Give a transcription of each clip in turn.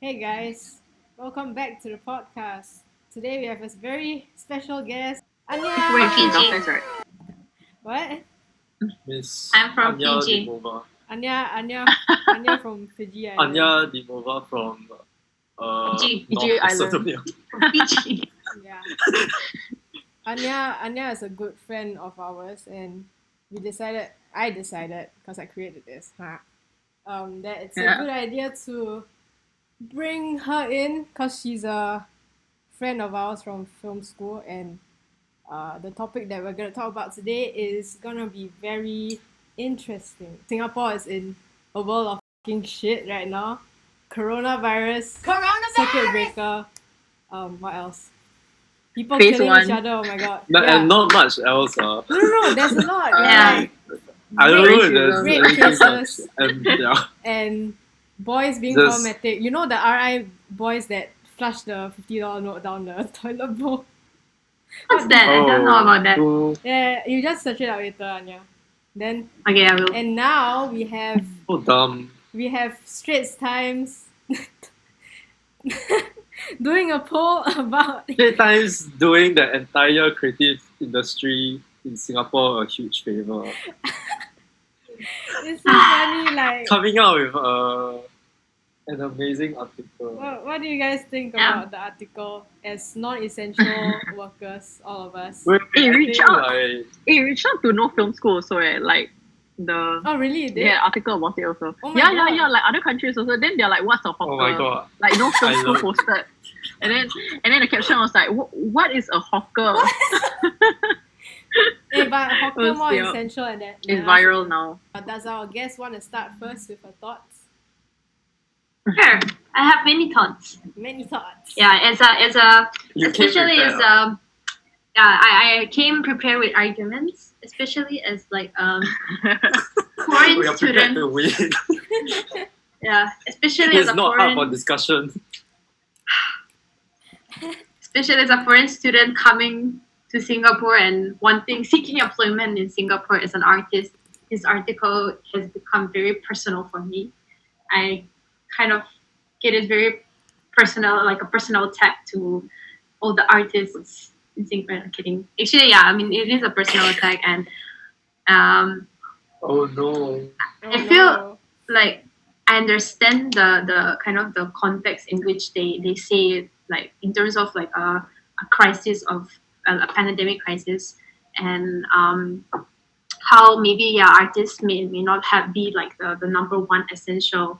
Hey guys, welcome back to the podcast. Today we have a very special guest, Wait, she's Anya. downstairs, right? What? Miss I'm from Anya Fiji. Dimova. Anya from Fiji Island. Anya Dimova from Fiji North Island. Macedonia. From Fiji. Yeah. Anya is a good friend of ours, and I decided, because I created this, that it's a Yeah. good idea to bring her in, because she's a friend of ours from film school, and the topic that we're going to talk about today is going to be very interesting. Singapore is in a world of fucking shit right now. Coronavirus, circuit breaker, what else? People Phase killing each one. other, oh my god. And not much else. No, there's a lot. Yeah. Like I don't know if there's rape anything much. cases And yeah, and boys being Just- problematic. You know the RI boys that flush the $50 note down the toilet bowl? What's that? I don't know about that. so Yeah, you just search it out later, Anya. Then Okay, I will. and now we have dumb. Straits Times doing a poll about Eight times doing the entire creative industry in Singapore a huge favor. it's so funny. Like, Coming out with an amazing article. what do you guys think Yeah. about the article as non-essential workers, all of us? Hey, I reach think, out. like, Hey, reach out to No Film School also, right? Like the Oh, really? You did? yeah article about it also. Oh my yeah, God. yeah. Like other countries also. Then they're like, "What's a hawker?" oh my god. Like No Film I School love- posted, and then the caption was like, "What is a hawker?" Hey, but hawker Oh, more yeah. essential and that. It's viral now. Does our guest want to start first with her thoughts? Sure, I have many thoughts. Many thoughts. Yeah, it's a You came especially as prepared. yeah, I came prepared with arguments, especially as like foreign We are prepared student. to win. Yeah, especially as It's a not up for foreign, discussion. especially as a foreign student coming to Singapore and seeking employment in Singapore as an artist. This article has become very personal for me. I kind of get it very personal, like a personal attack to all the artists in Singapore. I'm kidding. Actually, yeah, I mean it is a personal attack, and Oh no. I feel like I understand the kind of the context in which they say it, like in terms of like a crisis of a pandemic crisis, and how maybe artists may not have be like the number one essential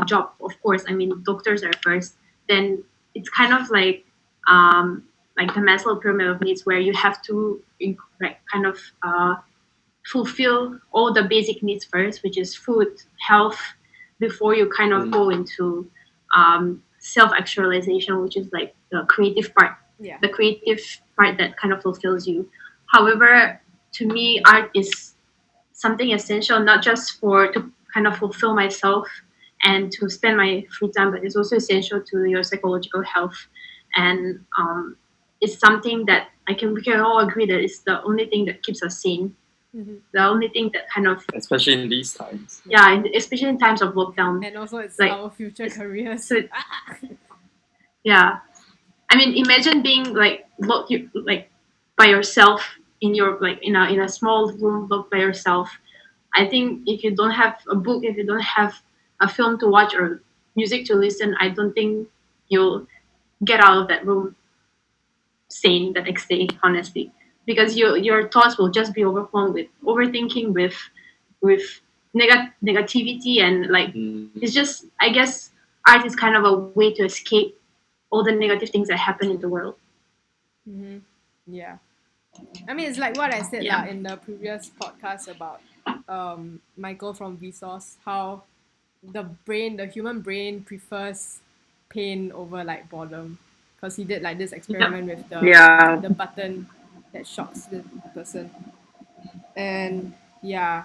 job. Of course, I mean doctors are first. Then it's kind of like the Maslow pyramid of needs, where you have to like kind of fulfill all the basic needs first, which is food, health, before you kind of go into self-actualization, which is like the creative part, Yeah. the creative part that kind of fulfills you. However, to me, art is something essential, not just for to kind of fulfill myself and to spend my free time, but it's also essential to your psychological health. And it's something that we can all agree that it's the only thing that keeps us sane. Mhm. The only thing that kind of Especially in these times. especially in times of lockdown. And also, it's Like- our future careers. So yeah, I mean, imagine being like locked like by yourself in your like in a small room locked by yourself. I think if you don't have a book, if you don't have a film to watch or music to listen, I don't think you'll get out of that room sane the next day, honestly, because your thoughts will just be overwhelmed with overthinking, with negativity, and like it's just, I guess art is kind of a way to escape all the negative things that happen in the world. Mm-hmm. Yeah. I mean, it's like what I said Yeah. in the previous podcast about Michael from Vsauce, how the human brain prefers pain over like boredom, because he did like this experiment with the button that shocks the person. And yeah,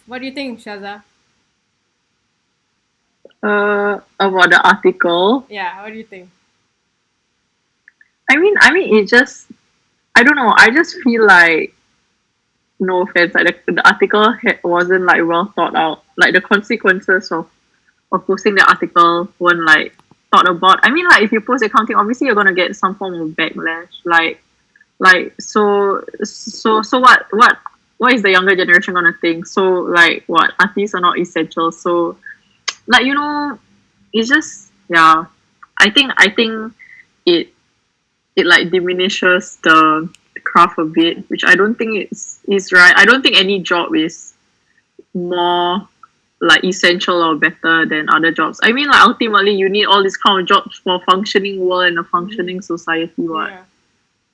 what do you think, Shaza? About the article. Yeah, what do you think? I mean, it just, I don't know. I just feel like, no offense, like the article wasn't like well thought out. Like the consequences of for posting the article weren't like thought about. I mean, like if you post accounting, obviously you're gonna get some form of backlash. So what is the younger generation gonna think? So like what artists are not essential. So like it's just yeah. I think it like diminishes the craft a bit, which I don't think is right. I don't think any job is more like essential or better than other jobs. I mean, like ultimately you need all these kind of jobs for functioning world and a functioning society. What? Yeah.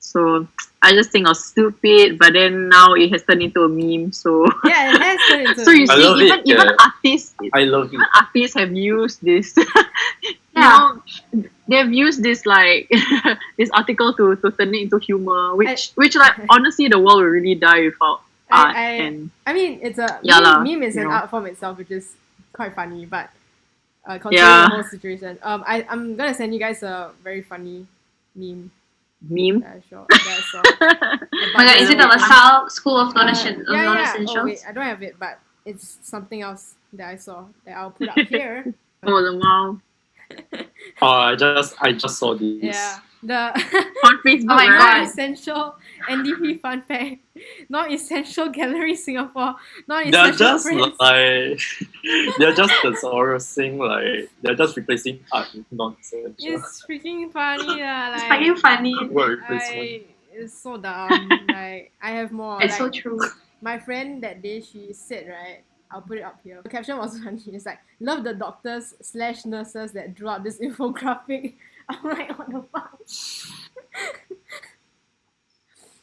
So I just think I was stupid, but then now it has turned into a meme. So Yeah, it has turned into so you I see, love it, even yeah. artists, I love it. artists have used this. Yeah. They've used this like this article to turn it into humor, which like honestly the world will really die without art and I mean, it's a Yeah lah, meme is you an know. art form itself, which is quite funny. But considering Yeah. the whole situation, I'm gonna send you guys a very funny meme meme. that I saw. Oh my god, is it the LaSalle School of Yeah. Oh Non-Essentials? wait, I don't have it, but it's something else that I saw that I'll put up here. Oh the wow. Oh, I just saw this. Yeah. The On Facebook, Oh my right? God. non-essential NDP fun fact, non-essential gallery Singapore, They're non-essential just brands. like they're just thing like they're just replacing art with nonsense. It's freaking funny It's like fucking funny. Word replacement. it's so dumb. Like I have more. It's so Like true. my friend that day, she said, right, I'll put it up here. The caption was funny. It's like, love the doctors / nurses that drew out this infographic. I'm like, what the fuck?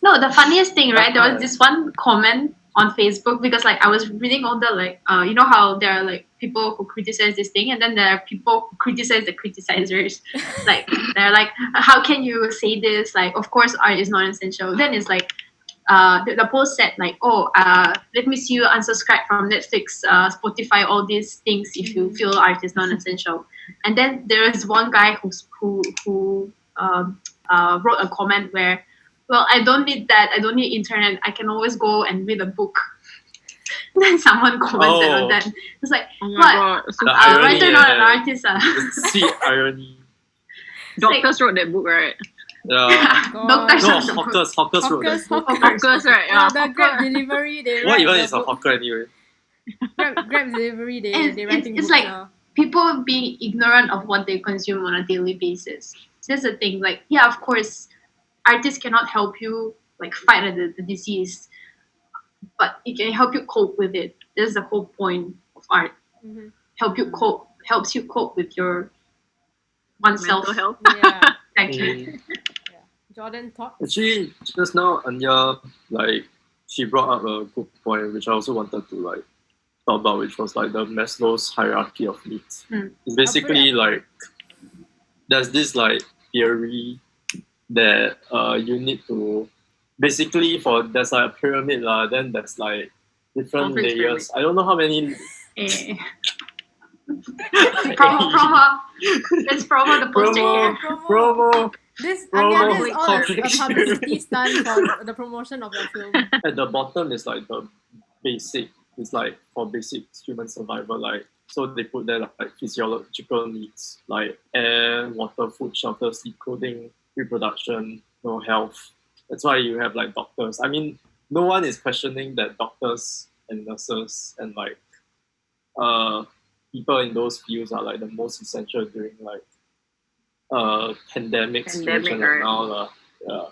No, the funniest thing, right? There was this one comment on Facebook because like I was reading all the like you know how there are like people who criticize this thing and then there are people who criticize the criticizers. Like they're like, how can you say this? Like of course art is non essential. Then it's like the post said like, oh, let me see you unsubscribe from Netflix, Spotify, all these things if you feel art is non-essential. And then there is one guy who wrote a comment where, well, I don't need that. I don't need internet. I can always go and read a book. Then someone commented on that. It's like, Oh what? my god. So The cute. irony, Writer not an yeah. artist. The sweet irony. Doctors wrote that book, right? Yeah. Doctors No, wrote the book. hawkers wrote that book. Hawkers, right? Yeah, Yeah, the Grab hawker. delivery, they What write even the is a book. hawker anyway? Grab delivery, And they writing it's books like now. people being ignorant of what they consume on a daily basis. That's the thing. Like, yeah, of course, artists cannot help you like fight the disease, but it can help you cope with it. That's the whole point of art. Mhm. Helps you cope with your oneself. Mental health. Yeah. Actually, Jordan thoughts? Actually, just now Anya like she brought up a good point which I also wanted to like talk about, which was like the Maslow's hierarchy of needs. It's basically like there's this like theory that you need to basically there's like a pyramid lah, then there's like different Complex layers. I don't know how many. eh. promo. Let's promo the poster here. Promo. This Promo. Anya, this is all a Complex publicity stunt for the promotion of your film. At the bottom is like the basic. It's like for basic human survival. Like so they put there like physiological needs like air, water, food, shelter, sleep, clothing, reproduction, health. That's why you have like doctors. I mean, no one is questioning that doctors and nurses and like people in those fields are like the most essential during like pandemic situation right? right now. Yeah.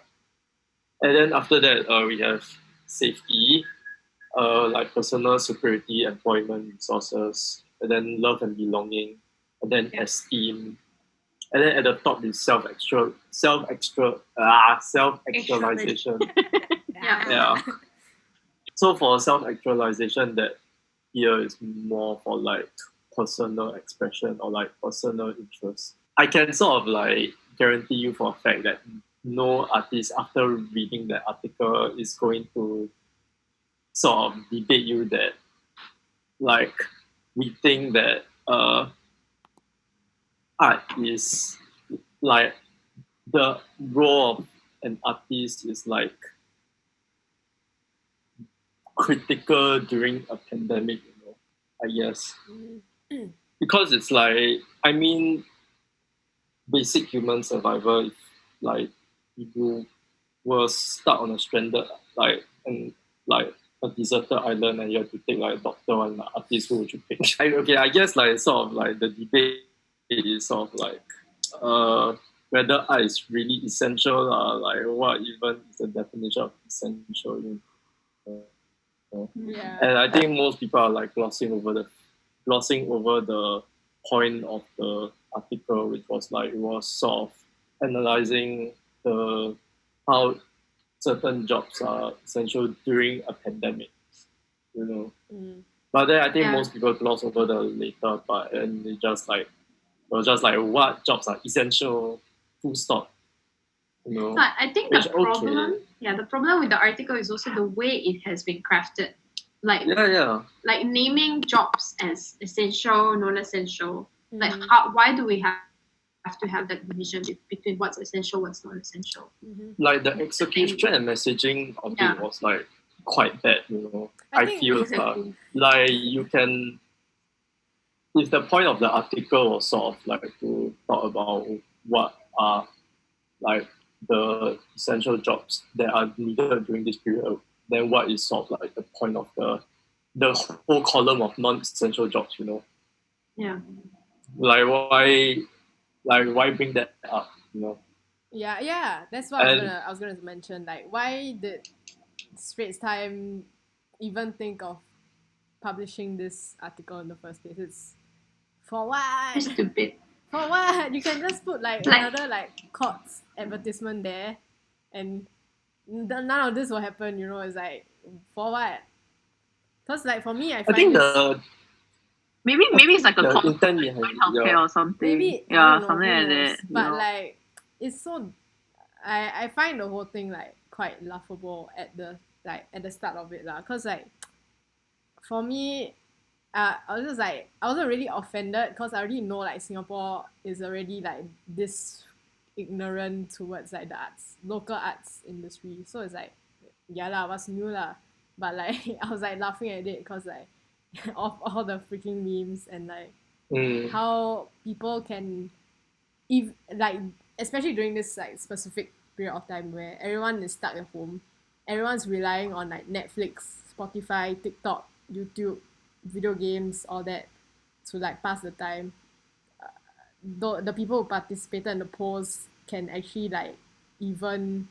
And then after that we have safety, like personal security, employment, resources, and then love and belonging, and then esteem. And then at the top is self-actualization. Yeah. So for self-actualization, that here is more for like personal expression or like personal interest. I can sort of like guarantee you for a fact that no artist after reading that article is going to sort of debate you that like we think that art is like the role of an artist is like critical during a pandemic, I guess. because it's like, I mean, basic human survival. If like you were stuck on a stranded and like a deserted island, and you have to take like a doctor and an artist, who would you pick? I guess like sort of like the debate is sort of like whether art is really essential, like what even is the definition of essential. Yeah. And I think most people are like glossing over the point of the article, which was like, it was sort of analyzing the how certain jobs are essential during a pandemic, you know. But then I think Yeah. most people gloss over the later part, and they just like, what jobs are essential, full stop, you know. So I think Which, the problem, okay. the problem with the article is also the way it has been crafted. Like Yeah. like naming jobs as essential, non-essential. Like why do we have to have that division between what's essential, what's non-essential? Like the execution and messaging of it was like quite bad, you know. I feel like you can, if the point of the article was sort of like to talk about what are like the essential jobs that are needed during this period, then what is sort of like the point of the whole column of non-essential jobs, you know? Yeah. Like why bring that up, you know? Yeah. That's what I was gonna mention. Like, why did Straits Time even think of publishing this article in the first place? It's for what? It's stupid. For what? You can just put like another like Courts advertisement there, and none of this will happen. You know, it's like, for what? Because like for me, I think maybe it's like a intent behind healthcare or something. Maybe, something like that. But like, it's so. I find the whole thing like quite laughable at the start of it lah. Cause like, for me, I wasn't really offended because I already know like Singapore is already like this ignorant towards like the local arts industry. So it's like, yeah lah, what's new lah? But like, I was like laughing at it because like of all the freaking memes and like how people can, if like, especially during this like specific period of time where everyone is stuck at home, everyone's relying on like Netflix, Spotify, TikTok, YouTube, video games, all that to like pass the time. The people who participated in the polls can actually like even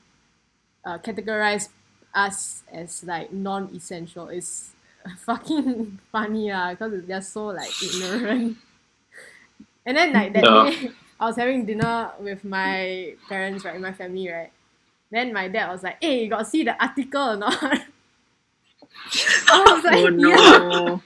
categorize us as like non-essential. It's fucking funny because they're so like ignorant. And then like that day, I was having dinner with my parents, right, my family, right. Then my dad was like, "Hey, you got to see the article or not?" I was like, "Oh no."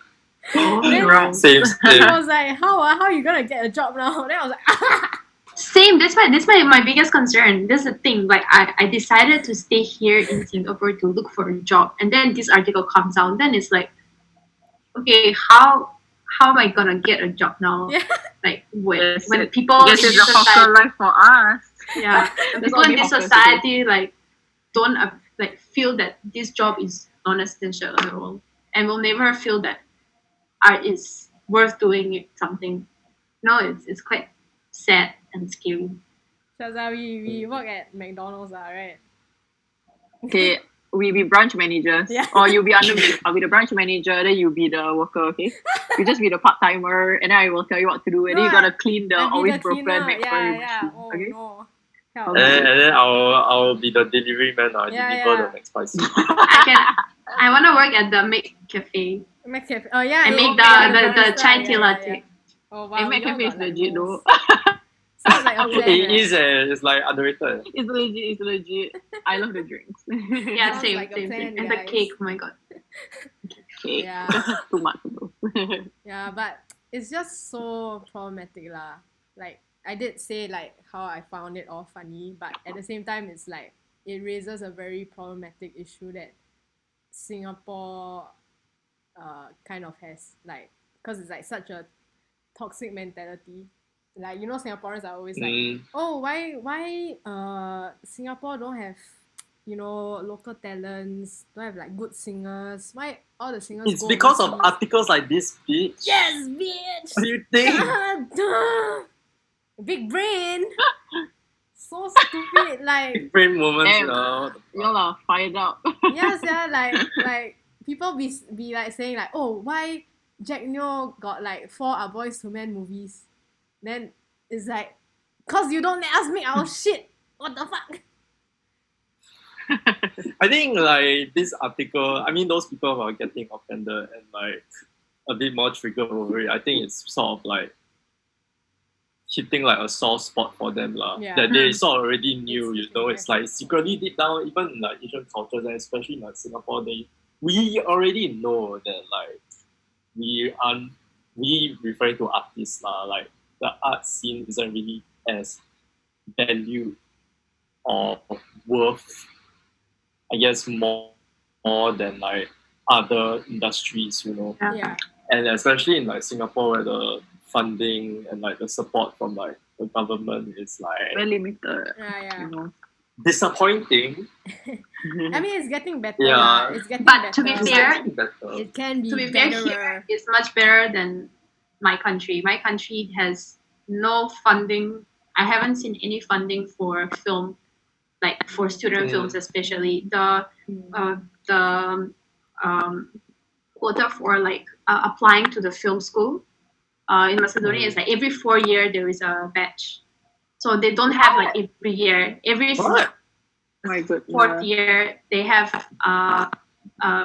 Then Same. I was like, how are you gonna get a job now? Then I was like, Same. That's my biggest concern. That's the thing. Like I decided to stay here in Singapore to look for a job, and then this article comes out. Then it's like, okay, how am I gonna get a job now? Yeah. Like when people this is a hostel life for us. Yeah, people in this society like don't like feel that this job is non-essential at all, and will never feel that art is worth doing something. No, it's quite sad and scary. Shaza, we work at McDonald's, right? Okay, we be branch managers. Yeah. Or you'll be under me. I'll be the branch manager, then you'll be the worker, okay? You just be the part-timer, and then I will tell you what to do, and then you gotta clean the always broken McFlurry machine. Oh, okay? no. And then I'll be the delivery man. I deliver the McSpicy. I wanna work at the Make Cafe. McCafe. Oh yeah. And make the chai tea latte. Oh wow. Make Cafe is legit though. Sounds like a plan. It is. It's like underrated. It's legit. I love the drinks. Yeah, Sounds same, like a same. plan, And guys. the cake, oh my god. Cake. Yeah. Too much of those. Yeah, but it's just so problematic lah. Like I did say like how I found it all funny, but at the same time it's like it raises a very problematic issue that Singapore kind of has, like, because it's like such a toxic mentality. Like, you know, Singaporeans are always like, oh, why Singapore don't have local talents, don't have like good singers? Why all the singers It's go because of overseas? articles like this, bitch. Yes, bitch! What do you think? Duh. Big brain! So stupid, like Big brain moments, Damn. Y'all are fired up. yes, yeah, like people be like saying like, oh, why Jack Neo got like 4 Are Boys to Men movies? Then it's like, cause you don't let us make our shit. What the fuck? I think like this article, I mean those people who are getting offended and like a bit more triggered over it, I think it's sort of like hitting like a sore spot for them Yeah. that they sort of already knew, It's it's like secretly deep down, even in like Asian cultures and especially in like Singapore, we already know that like we referring to artists like the art scene isn't really as valued or worth, I guess, more than like other industries, Yeah. and especially in like Singapore where the funding and like the support from like the government is like Very limited. Yeah. disappointing. I mean, it's getting better. Yeah. It's getting But better. to be fair, it can be to be fair, better. here it's much better than my country. My country has no funding. I haven't seen any funding for film, like for student films especially. The quota for like applying to the film school in Macedonia is like every 4 year there is a batch. So they don't have like every year. Every What? My goodness. 4th year they have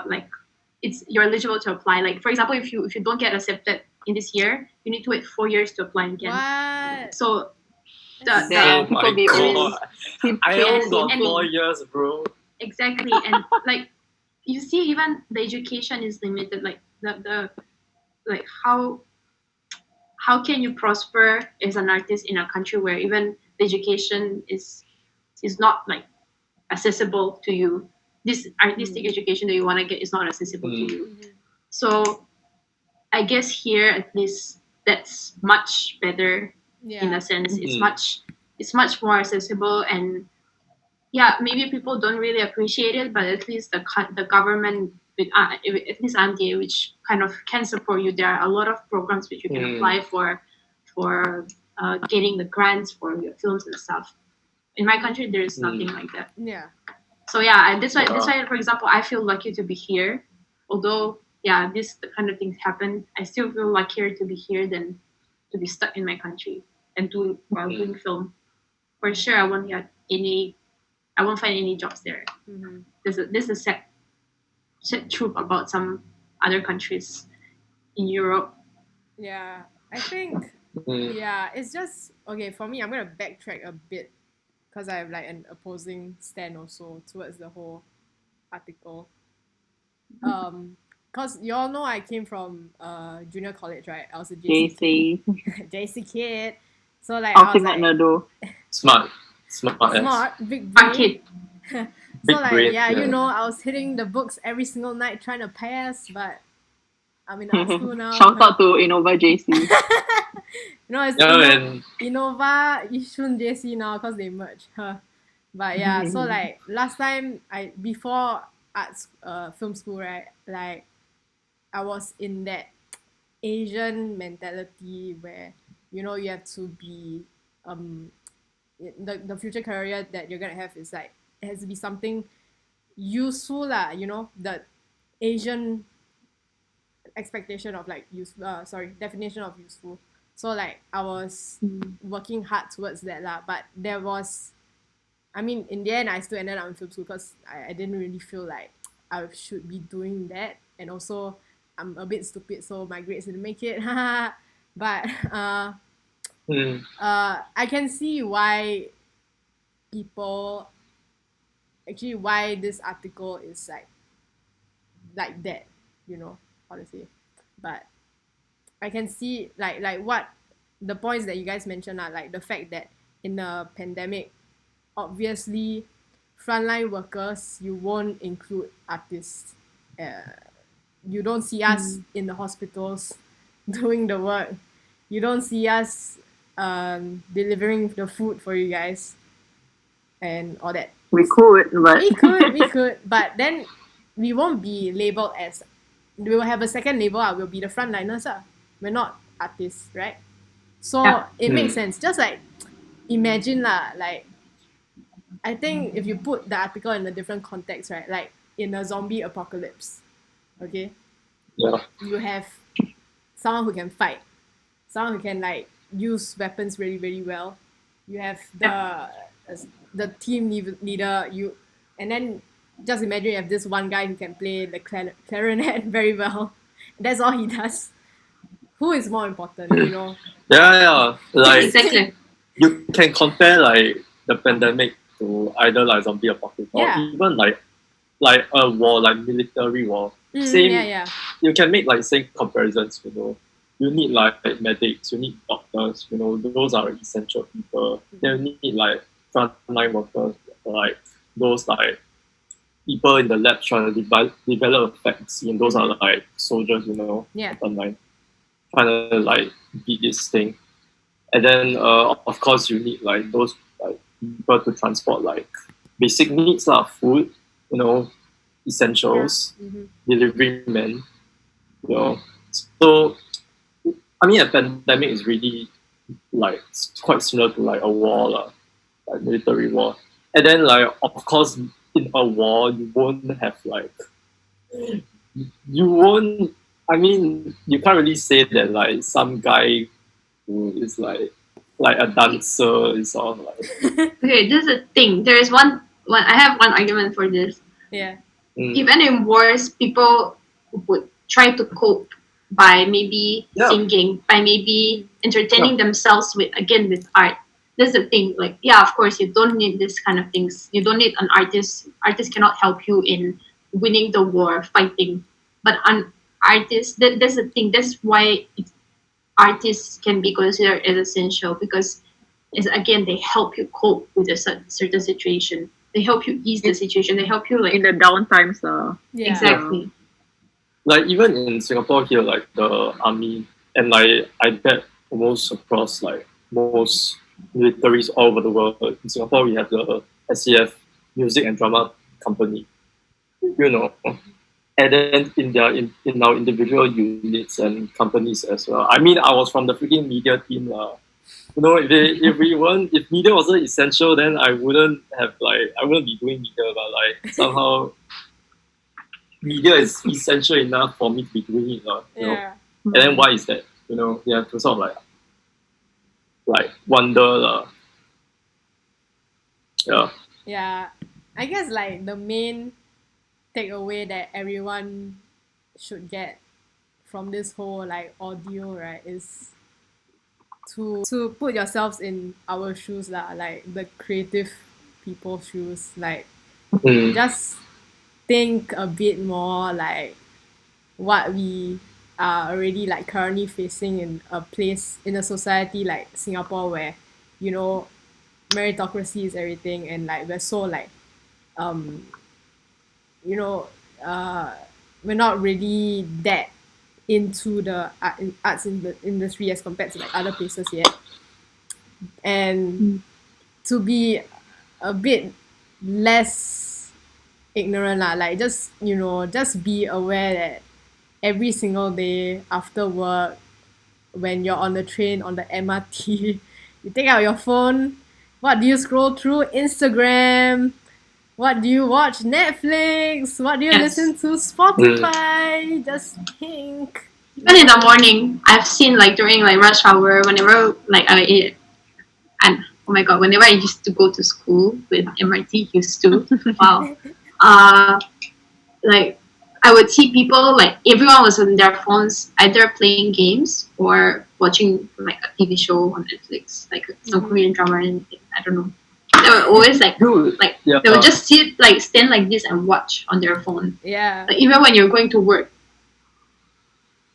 like you're eligible to apply. Like for example, if you don't get accepted in this year, you need to wait 4 years to apply again. What? So Oh my people be god! I only got and- 4 years, bro. exactly, and like you see, even the education is limited. Like the like how can you prosper as an artist in a country where even the education is not like accessible to you? This artistic education that you want to get is not accessible to you. So I guess here at least that's much better in a sense. It's much more accessible, and yeah, maybe people don't really appreciate it, but at least the government with at least Anti, which kind of can support you. There are a lot of programs which you can apply for getting the grants for your films and stuff. In my country, there is nothing like that. Yeah. So yeah, and that's why, for example, I feel lucky to be here. Although this kind of things happen, I still feel luckier to be here than to be stuck in my country and while doing film. For sure, I won't find any jobs there. This is a sad truth about some other countries in Europe. Yeah, I think it's just okay for me. I'm gonna backtrack a bit because I have like an opposing stand also towards the whole article. Because you all know I came from junior college, right? I was a JC. JC kid. So like I was Ultimate like nerdo. Smart, big brain. Kid. So Big like brain, I was hitting the books every single night trying to pass, but I'm in art school now. Shout out to Innova JC. It's and Innova Yishun JC now because they merged. But yeah, so like last time before arts film school, right? Like I was in that Asian mentality where you have to be the future career that you're gonna have is like it has to be something useful lah, the Asian expectation of like definition of useful. So like I was working hard towards that lah, but there was, I mean, in the end I still ended up in film school because I didn't really feel like I should be doing that, and also I'm a bit stupid, so my grades didn't make it. But I can see why why this article is like that, how to say. But I can see like what the points that you guys mentioned are like the fact that in a pandemic, obviously frontline workers, you won't include artists. You don't see us in the hospitals doing the work. You don't see us delivering the food for you guys and all that. We could, but We could, but then we won't be labeled as. We will have a second label. We'll be the frontliners. We're not artists, right? So Yeah. it makes sense. Just like imagine lah, like I think if you put the article in a different context, right? Like in a zombie apocalypse, okay, Yeah. you have someone who can fight, someone who can like use weapons really really well. You have the team leader. And then just imagine you have this one guy who can play the clarinet very well. That's all he does. Who is more important, you know? Yeah. Like Exactly. you can compare like the pandemic to either like zombie apocalypse or Yeah. even like a war, like military war. Same. Yeah. You can make like same comparisons. You know, you need like medics, you need doctors. You know, those are essential people. Then you need like frontline workers, like those like people in the lab trying to develop a vaccine. Those are like soldiers. You know, Yeah. frontline trying to like beat this thing. And then of course you need like those like people to transport like basic needs like food, you know, essentials, delivery men, you know. So I mean a pandemic is really like quite similar to like a war lah, like military war. And then like of course in a war you won't have like you won't I mean you can't really say that like some guy who is like a dancer is all like Okay, this is the thing. There is one. I have one argument for this. Yeah. Even in wars, people would try to cope by maybe singing, by maybe entertaining themselves with art. That's the thing. Like, yeah, of course, you don't need this kind of things. You don't need an artist. Artists cannot help you in winning the war, fighting. But an artist, that's the thing. That's why artists can be considered as essential because, again, they help you cope with a certain situation. They help you ease the situation. They help you like in the down times, Yeah. exactly. like even in Singapore here, like the army and like I bet almost across like most militaries all over the world. In Singapore, we have the SCF Music and Drama Company, you know, and then in our individual units and companies as well. I mean, I was from the freaking media team, You know, if media wasn't essential, then I wouldn't be doing media. But like somehow, media is essential enough for me to be doing it, you know. Yeah. And then why is that? You know, you have to sort of like wonder, yeah. Yeah. I guess like the main takeaway that everyone should get from this whole like ordeal, right, is to put yourselves in our shoes lah, like the creative people's shoes. Like just think a bit more like what we are already like currently facing in a society like Singapore where, you know, meritocracy is everything and like we're so like you know, we're not really that into the arts in the industry as compared to like other places yet. And to be a bit less ignorant lah, like just, you know, just be aware that every single day after work, when you're on the train, on the MRT, you take out your phone. What do you scroll through? Instagram. What do you watch? Netflix. What do you listen to? Spotify. Just think. Even in the morning, I've seen like during like rush hour, whenever like I eat, and oh my god, whenever I used to go to school with MRT, used to, wow, like I would see people like everyone was on their phones, either playing games or watching like a TV show on Netflix, like some Korean drama and anything. I don't know. They were always like they would just stand like this and watch on their phone. Yeah. Like even when you're going to work.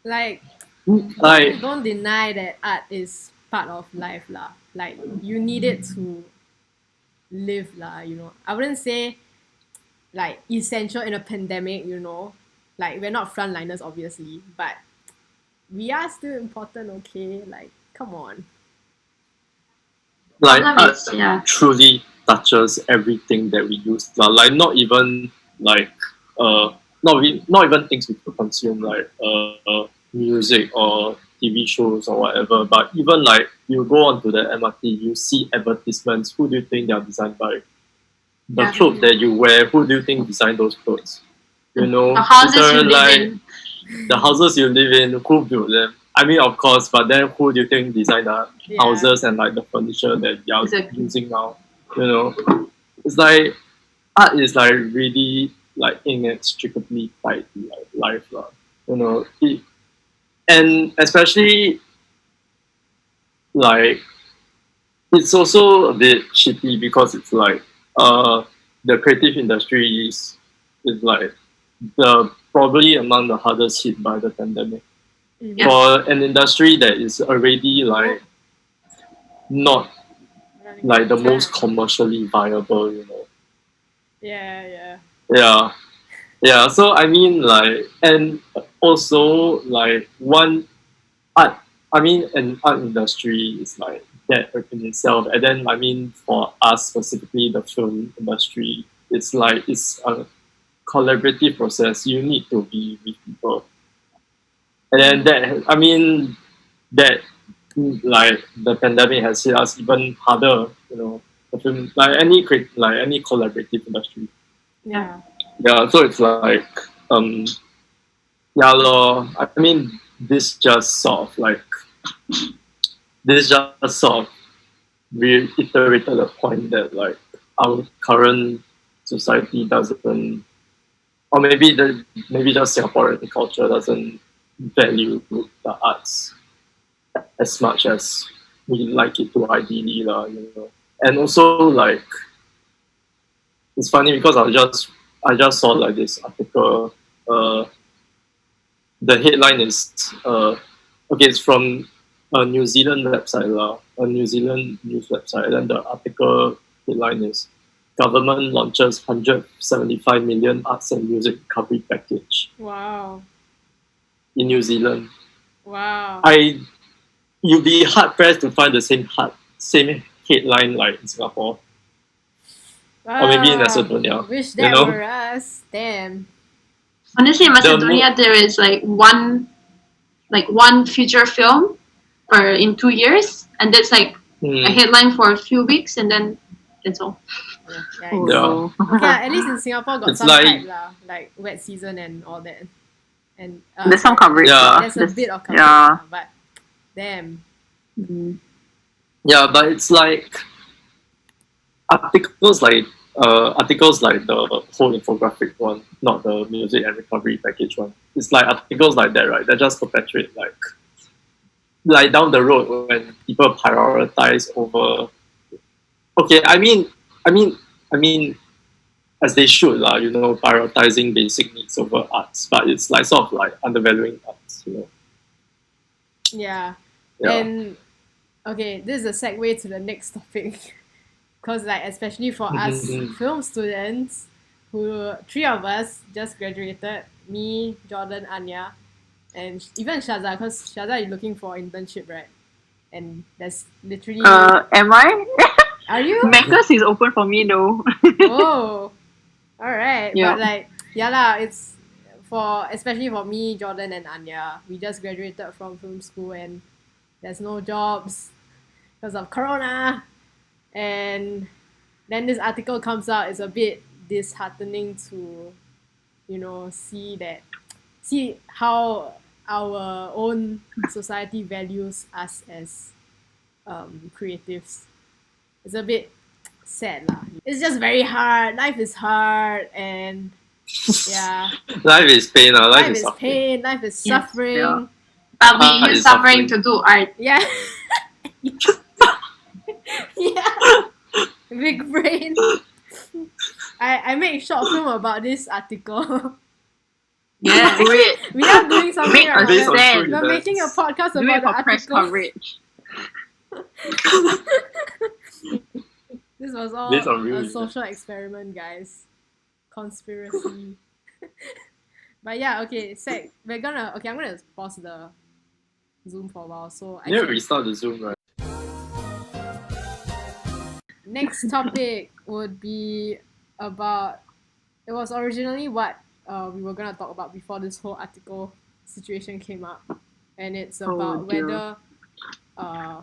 Like don't deny that art is part of life lah. Like you need it to live lah, you know. I wouldn't say like essential in a pandemic, you know. Like we're not frontliners obviously, but we are still important, okay? Like come on. Like Problem is, truly touches everything that we use. Like not even like not even things we could consume like music or TV shows or whatever, but even like you go onto the MRT, you see advertisements. Who do you think they are designed by? The Yeah. clothes that you wear, who do you think designed those clothes? You know, The houses you either, live like, in. the houses you live in, who built them? I mean, of course, but then who do you think designed the Yeah. houses and like the furniture that you're Exactly. using now? You know, it's like art is like really like inextricably tied to like life, lah. You know, and especially like it's also a bit shitty because it's like the creative industry is like the probably among the hardest hit by the pandemic. Mhm. For an industry that is already like not Running like the out of most time. commercially viable, you know. Yeah. Yeah. Yeah. So I mean like and also like one art I mean an art industry is like that in itself. And then I mean for us specifically the film industry, it's like it's a collaborative process. You need to be with people. And then that I mean that like the pandemic has hit us even harder, you know. The film like any collaborative industry. Yeah. Yeah, so it's like yeah lor. I mean this just sort of like this just sort of reiterated the point that like our current society doesn't or maybe just Singaporean culture doesn't value the arts as much as we like it to ideally lah, you know. And also like it's funny because I just saw like this article. The headline is okay, it's from a New Zealand website lah, a New Zealand news website. And then the article headline is government launches 175 million arts and music recovery package Wow. in New Zealand. Wow. You'd be hard pressed to find the same headline like in Singapore or maybe in Macedonia. Wish You that know, were us. Damn. Honestly, in Macedonia, there is like one feature film in 2 years, and that's like a headline for a few weeks, and then that's all. Yeah. Oh, Yeah. no. Okay, at least in Singapore got It's some like- hype lah, like wet season and all that. And There's some coverage. Yeah. lah. There's a bit of coverage, Yeah. lah, but damn. Mm. yeah, but it's like articles like the whole infographic one, not the music and recovery package one. It's like articles like that, right? That just perpetuate like down the road when people prioritize over. Okay, I mean, as they should lah, you know, prioritizing basic needs over arts, but it's like sort of like undervaluing arts, you know. Yeah. Yeah. And okay, this is a segue to the next topic. Because like especially for us film students, who 3 of us just graduated, me, Jordan, Anya, and even Shaza, because Shaza is looking for internship, right? And that's literally Am I? are you? Macca's is open for me though. Oh, all right. Yeah. But like, yeah lah, it's for especially for me, Jordan, and Anya. We just graduated from film school, and there's no jobs because of Corona. And then this article comes out. It's a bit disheartening to, you know, see how our own society values us as creatives. It's a bit sad lah. It's just very hard. Life is hard, and yeah, Life is pain, life is suffering. pain. Life is Yes, suffering. yeah. But we Art use is suffering suffering. to do art. Yeah. Yeah. Big brain. I made a short film about this article. Yeah, do it. We are doing something Make right a Based on now. true stand. We're events. making a podcast Do about it the for press article. coverage. This was all Based on real a events. social experiment, guys. Conspiracy. But yeah, okay, Sec, I'm gonna pause the Zoom for a while. So I You need to can restart the Zoom, right? next topic would be about. It was originally what we were gonna talk about before this whole article situation came up, and it's about dear. whether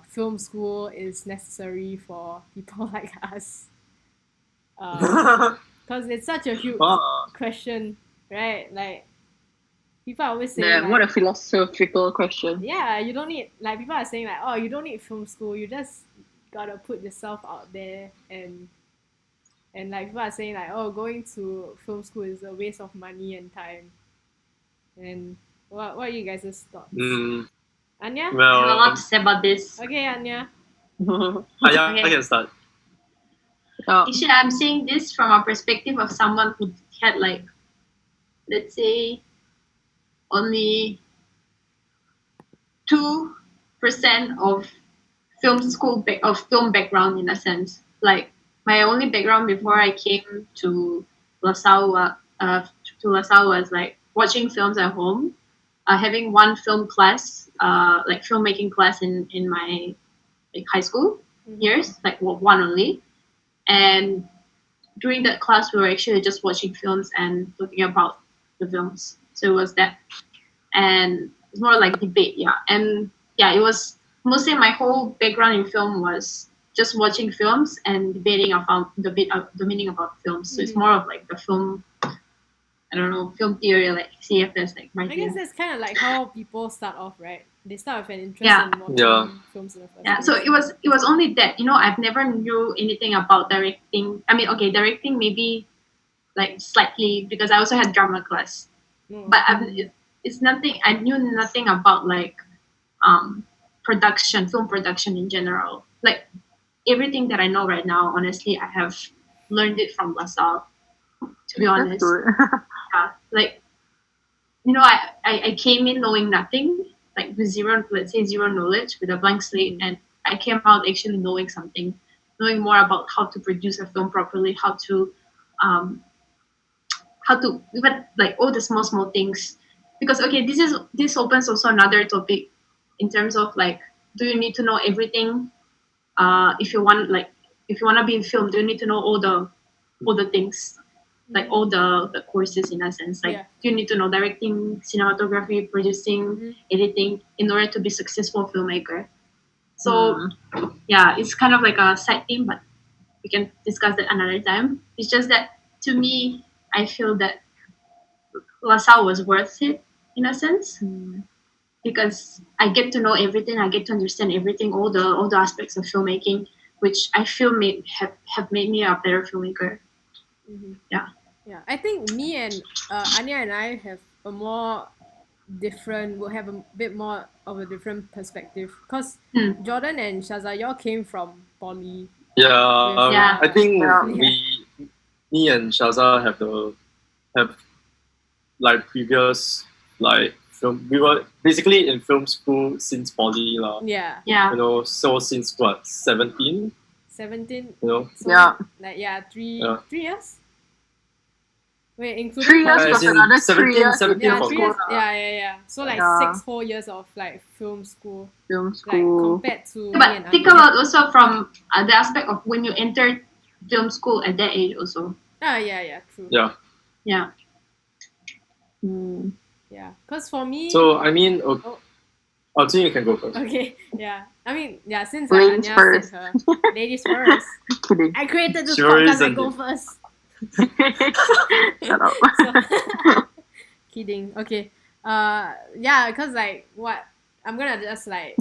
film school is necessary for people like us. Because it's such a huge question, right? Like people are always saying, Damn, like, what a philosophical question. yeah, you don't need, like, people are saying like, oh, you don't need film school. You just gotta put yourself out there, and like people are saying like, oh, going to film school is a waste of money and time. And what are you guys' thoughts? Anya? I have a lot Well, to say about this. Okay, Anya. I can start. Actually, I'm saying this from a perspective of someone who had like, let's say, only 2% of film background in a sense. Like my only background before I came to LaSalle, was like watching films at home, having one film class, like filmmaking class in my like high school years, like one only, and during that class we were actually just watching films and talking about the films. So it was that, and it's more like debate, yeah. And yeah, it was mostly my whole background in film was just watching films and debating about the meaning about films. So it's more of like the film, I don't know, film theory, like CFS, like my I guess that's kind of like how people start off, right? They start with an interest Yeah. in watching Yeah. films in the first Yeah, place. so it was only that, you know, I've never knew anything about directing. I mean, okay, directing maybe like slightly because I also had drama class, No. but it's nothing. I knew nothing about like production, film production in general. Like everything that I know right now, honestly, I have learned it from LaSalle. To be That's honest, good. yeah, like you know, I came in knowing nothing, like with zero, let's say zero knowledge, with a blank slate, and I came out actually knowing something, knowing more about how to produce a film properly, um, how to even like all the small things. Because okay, this opens also another topic in terms of like, do you need to know everything? If you want like if you want to be in film, do you need to know all the things? Like all the courses in a sense, like Yeah. you need to know directing, cinematography, producing, editing in order to be successful filmmaker. So yeah, it's kind of like a side theme, but we can discuss that another time. It's just that to me, I feel that LaSalle was worth it in a sense because I get to know everything, I get to understand everything, all the aspects of filmmaking, which I feel have made me a better filmmaker. Yeah. Yeah, I think me and Anya and I have a more different. Will have a bit more of a different perspective. Cause Jordan and Shaza, y'all came from poly. Yeah, Yeah. I think Yeah. me and Shaza have like previous like film. We were basically in film school since poly lah. Yeah, Yeah. You know, so since what 17? 17. You know, So Yeah. like three Yeah. 3 years. Wait, 3 including years poly? plus As in another 17, 3 years 17 Yeah, for 3 years. school. Yeah. So like Yeah. 4 years of like film school, Film like school. compared to me But and think Anya. about also from the aspect of when you entered film school at that age also. Yeah, true. Yeah. Yeah. Yeah, cause for me. So I mean, Oh. I think you can go first. Okay, yeah. I mean, yeah, since Ladies Anya first. said her, ladies first. Kidding. I created this Sure podcast, I isn't go it? first. Shut up. So, kidding. Okay. Yeah, cause like what I'm gonna just like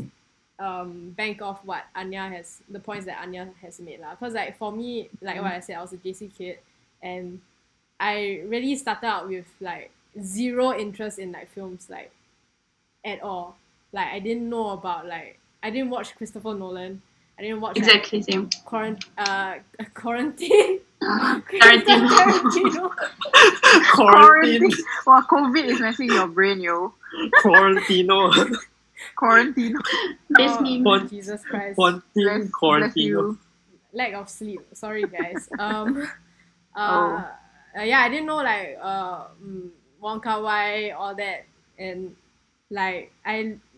bank off what Anya has the points that Anya has made lah. Cause like for me, like what I said, I was a JC kid, and I really started out with like zero interest in like films like at all. Like I didn't know about like I didn't watch Christopher Nolan. I didn't watch Exactly same. like, Quarantine. Tarantino. Tarantino. Quarantine. Wow, COVID is messing your brain, yo. Quarantino. Quarantine. Best Oh, meme. Jesus Christ. Quarantine. Bless you. Lack of sleep. Sorry guys. Oh. Yeah, I didn't know like Wong Kar Wai, all that, and like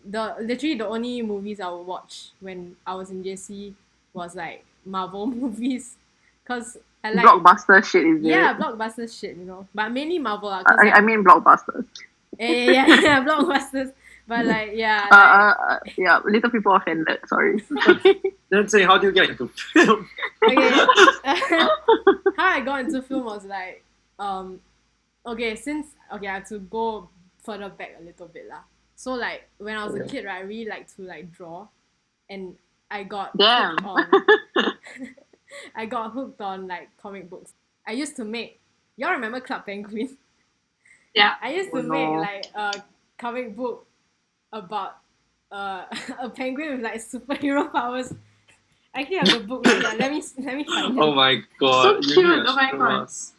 literally the only movies I would watch when I was in JC was like Marvel movies because I like Blockbuster shit, is yeah, it? blockbuster shit, but mainly Marvel. I mean blockbusters. Yeah, blockbusters. But like, yeah, Yeah, little people offended. Sorry. Then say, how do you get into film? okay. How I got into film was like, okay, I have to go further back a little bit lah. So like when I was a kid, right, I really like to like draw, and I got Damn. hooked on. I got hooked on like comic books. I used to make. Y'all remember Club Penguin? Yeah. I used to Oh, no. make like a comic book about a penguin with like superhero powers. I actually have the book right here. Let me find it. Oh my god. So you cute, need to oh my show god. us.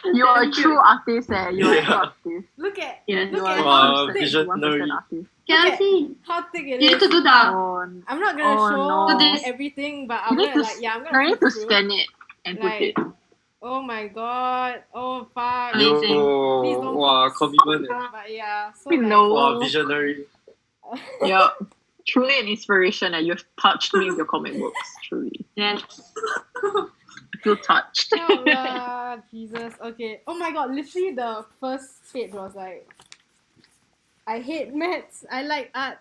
You are a true artist, eh? You are a true Yeah. artist. Look at Yes. look You at are Wow, how thick. visionary. 100% artist. Can Look I see? how thick it You need is. to do the. Oh, I'm not gonna show no. this. everything, but You I'm need gonna to, like I'm no, gonna you need flip to through. scan it and put Like, it. oh my god. Oh fuck. Amazing. Please Yo, don't wow, post. commitment. But yeah, so No. Wow, visionary. Yeah. Truly an inspiration, and you've touched me with your comic books. Truly. Yes. I feel touched. Help lah, Jesus. Okay. Oh my god, literally the first page was like, I hate maths. I like art.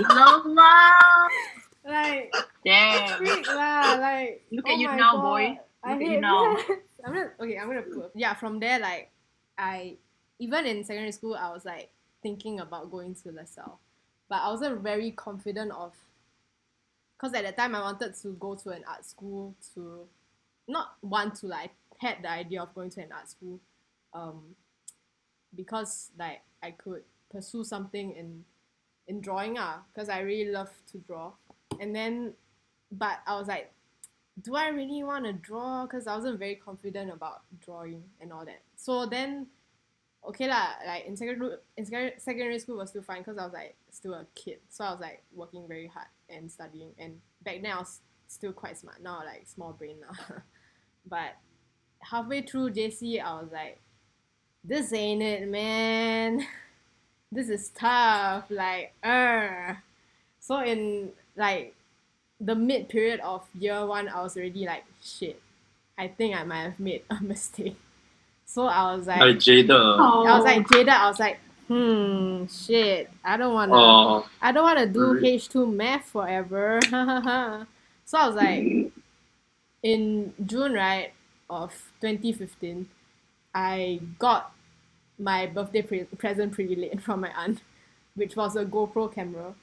No, ma. Like, Damn. freak lah. Like, Look oh at you my now, god. boy. I Look at you hate now. maths. I'm gonna put. Yeah, from there, like, even in secondary school, I was like thinking about going to LaSalle, but I wasn't very confident of, because at that time I wanted to go to an art school to, not want to like, had the idea of going to an art school, because like I could pursue something in drawing because I really love to draw, and then, but I was like, do I really want to draw? Because I wasn't very confident about drawing and all that. So then, okay lah, like in secondary school was still fine because I was like still a kid. So I was like working very hard and studying. And back then I was still quite smart. Now like small brain now. But halfway through JC, I was like, this ain't it, man. This is tough. Like, So in like the mid period of year one, I was already like, shit, I think I might have made a mistake. So I was like, Jada. I was like jaded. I was like, shit, I don't wanna do H2 math forever. So I was like, in June, right, of 2015, I got my birthday present pretty late from my aunt, which was a GoPro camera.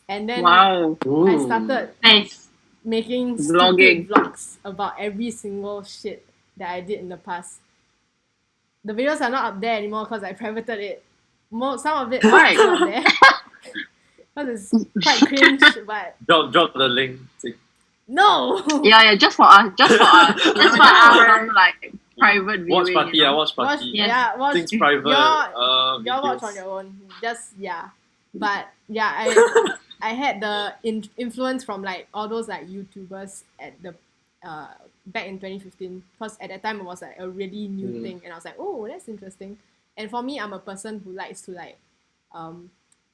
And then Wow. I started Nice. making Vlogging. stupid vlogs about every single shit that I did in the past. The videos are not up there anymore because I privated it. Some of it Why? is up there. Because it's quite cringe, but Drop the link. no! Yeah, just for us. Just for us. Just for our like private viewing. Watch party, you know? watch party. Watch Things private. y'all watch on your own. Just, yeah. But yeah, I had the influence from like all those like YouTubers at the back in 2015, because at that time it was like a really new thing, and I was like, oh, that's interesting. And for me, I'm a person who likes to like how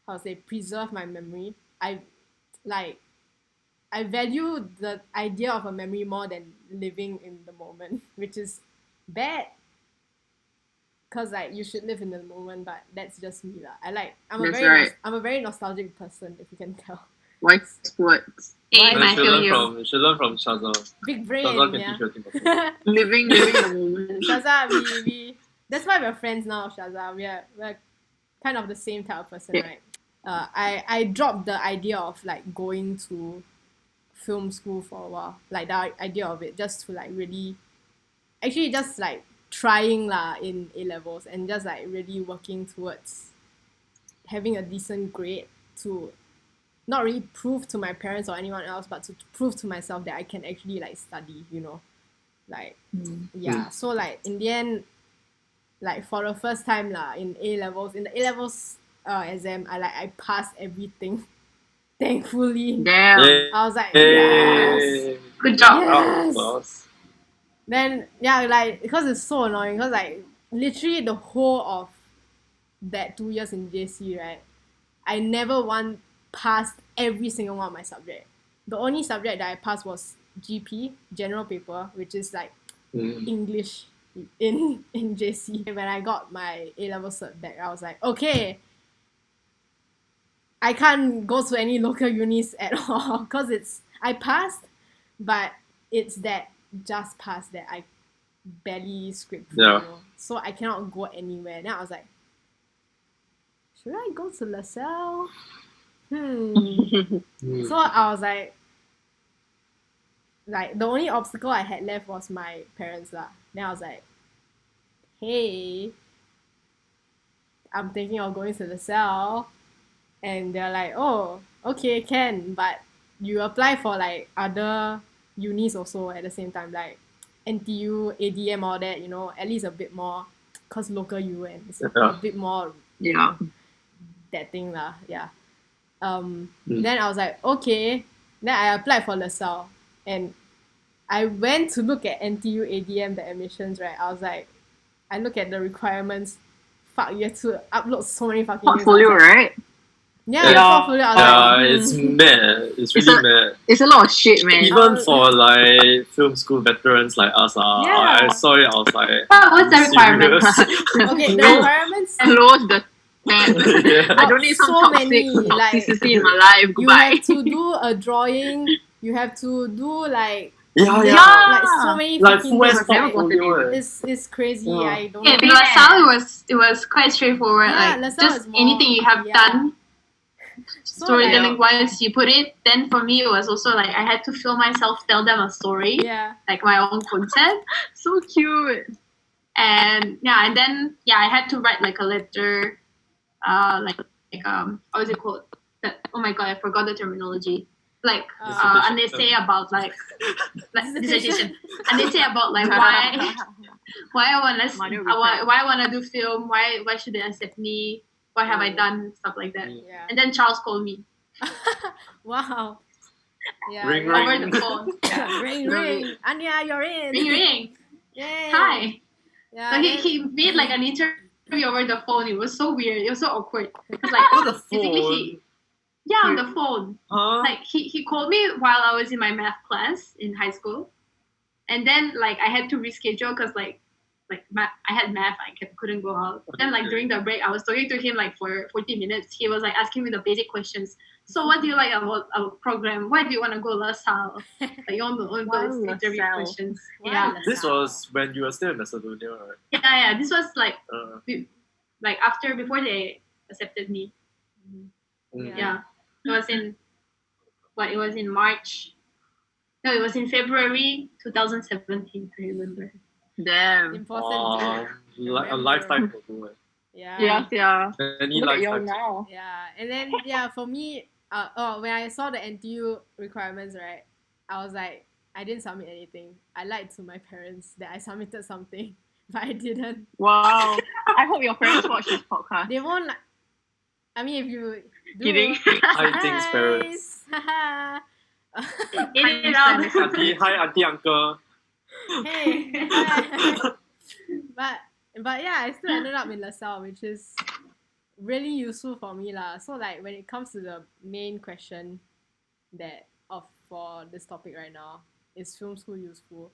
to say, preserve my memory. I value the idea of a memory more than living in the moment, which is bad. Cause like you should live in the moment, but that's just me lah. I'm a very nostalgic person, if you can tell. Wise words. Hey, You I should feel learn you. you should learn from Shaza. Big brain, Shaza can yeah. teach you things about Living the moment. Shaza, we that's why we're friends now, Shaza. We're kind of the same type of person, Yeah. right? I dropped the idea of like going to film school for a while, like the idea of it, just to like really, actually just like trying lah in A-levels and just like really working towards having a decent grade to not really prove to my parents or anyone else, but to prove to myself that I can actually like study, like yeah. So like in the end, like for the first time lah in A-levels, exam, I passed everything. Thankfully. Damn. I was like, Hey. yes. Good job. Yes. Boss. Then yeah, like because it's so annoying, because like literally the whole of that 2 years in JC, right, I never passed every single one of my subject. the only subject that I passed was GP, general paper, which is like English in JC. When I got my A-level cert back, I was like, okay, I can't go to any local unis at all because I passed, but it's that just passed that I barely scraped through, Yeah. you know? So I cannot go anywhere. Then I was like, should I go to LaSalle? So I was like the only obstacle I had left was my parents lah. Then I was like, hey, I'm thinking of going to LaSalle. And they're like, oh, okay, can, but you apply for like other unis also at the same time, like NTU, ADM, all that, you know, at least a bit more, cause local U and it's a bit more, you know, that thing lah, yeah. Then I was like, okay. Then I applied for LaSalle, and I went to look at NTU, ADM, the admissions, right? I was like, I look at the requirements. Fuck, you have to upload so many fucking Portfolio, years. right? Yeah, the portfolio. I was like, It's mad. It's really mad. It's a lot of shit, man. Even for like film school veterans like us, I saw it. I was like, what's the requirement? Okay, the requirements. Close the tab. Yeah. I don't need some So toxic many, like, toxicity in my life. You Goodbye. have to do a drawing. You have to do like Yeah. so many Like fucking full things. portfolio. It's crazy. Yeah. I don't Yeah, know. in LaSalle it was quite straightforward. Yeah, like LaSalle just is more- anything you have yeah. done, So, storytelling wise, you put it. Then for me, it was also like I had to feel myself tell them a story, yeah. like my own concept. So cute. And then I had to write like a letter, what is it called? Oh my god, I forgot the terminology. Like an essay about like dissertation. An essay about like why I wanna do film, why should they accept me, what have I done, stuff like that. Yeah. And then Charles called me Wow. Yeah. Ring, yeah. over the phone. Ring. Anya, you're in. Ring. Yay. Hi. Yeah. So then- he made like an interview over the phone. It was so weird. It was so awkward. Because like On the basically phone. on the phone. Huh? Like he called me while I was in my math class in high school, and then like I had to reschedule because like I had math, I couldn't go out. Then like during the break, I was talking to him like for 40 minutes. He was like asking me the basic questions. So what do you like about our program? Why do you want to go LaSalle? Like all those interview LaSalle? questions. Why Yeah. LaSalle? This was when you were still in Macedonia, right? Yeah. This was like before they accepted me. Mm. Yeah. It was in March. No, it was in February 2017, I remember. Damn. Important. A lifetime ago. Yeah. Yeah. Any Look at you lifetime. now. Yeah, and then for me, when I saw the NTU requirements, right, I was like, I didn't submit anything. I lied to my parents that I submitted something, but I didn't. Wow. I hope your parents watch this podcast. They won't. I mean, if you do, Kidding. Hi, thanks, parents. Edit it out. Hi, auntie, uncle. Hey. But yeah, I still ended up in LaSalle, which is really useful for me lah. So like when it comes to the main question for this topic right now, is film school useful?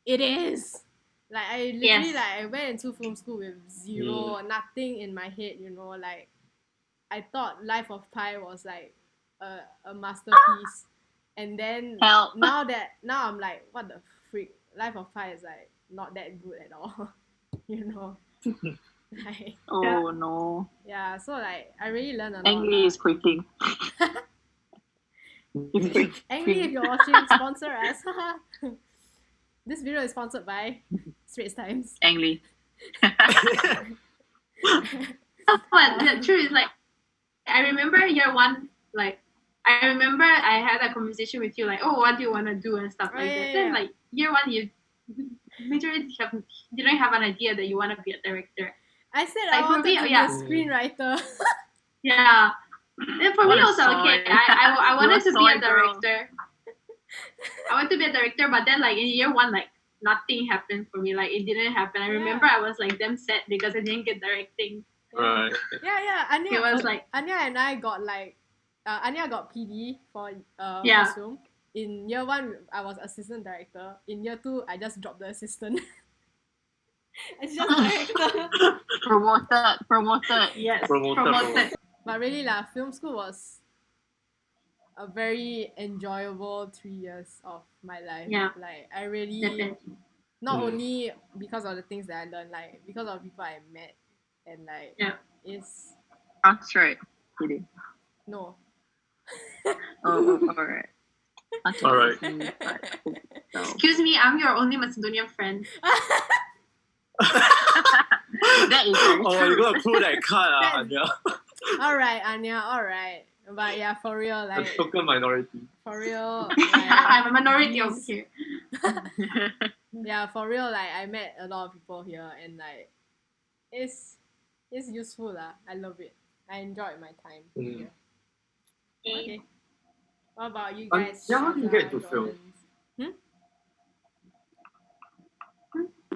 It is. Like I literally I went into film school with zero, nothing in my head, you know, like I thought Life of Pi was like a masterpiece. And then Help. now I'm like, what the freak? Life of Pi is like not that good at all. You know. Like, Oh no. yeah, so like I really learned a lot. Angry lah. is quitting. Angry, if you're watching, sponsor us. This video is sponsored by Straits Times. Angry. But the truth is like I remember year one, like I remember I had a conversation with you like, oh, what do you want to do and stuff like that. Then like year one, you literally didn't have an idea that you want to be a director. I said Like, I for wanted me, to be yeah. a screenwriter. Yeah. And for me What a also, okay, sign. I wanted to be You're a a soy girl. director. I wanted to be a director, but then like in year one, like nothing happened for me. Like it didn't happen. I remember I was like damn sad because I didn't get directing. Right. Yeah. Anya, It was like Anya and I got like Anya got PD for Yeah. first film. In year 1, I was assistant director. In year 2, I just dropped the assistant. It's just director. Promoted. Yes. Promoted. But really lah, film school was a very enjoyable 3 years of my life. Yeah. Like I really Definitely. not only because of the things that I learned, like because of people I met, and like Yeah. it's That's right. Kidding. no. Oh, alright. Alright. Excuse me, I'm your only Macedonian friend. That is very Oh, true. you're gonna pull that card, Anya. Alright, Anya, alright. But yeah, for real, A like token minority. for real, I'm a minority over Yes. here. yeah, for real, like I met a lot of people here, and like it's useful lah. I love it. I enjoyed my time here. Okay. What about you guys? Yeah, how do you get into Shaza, film? Jordan?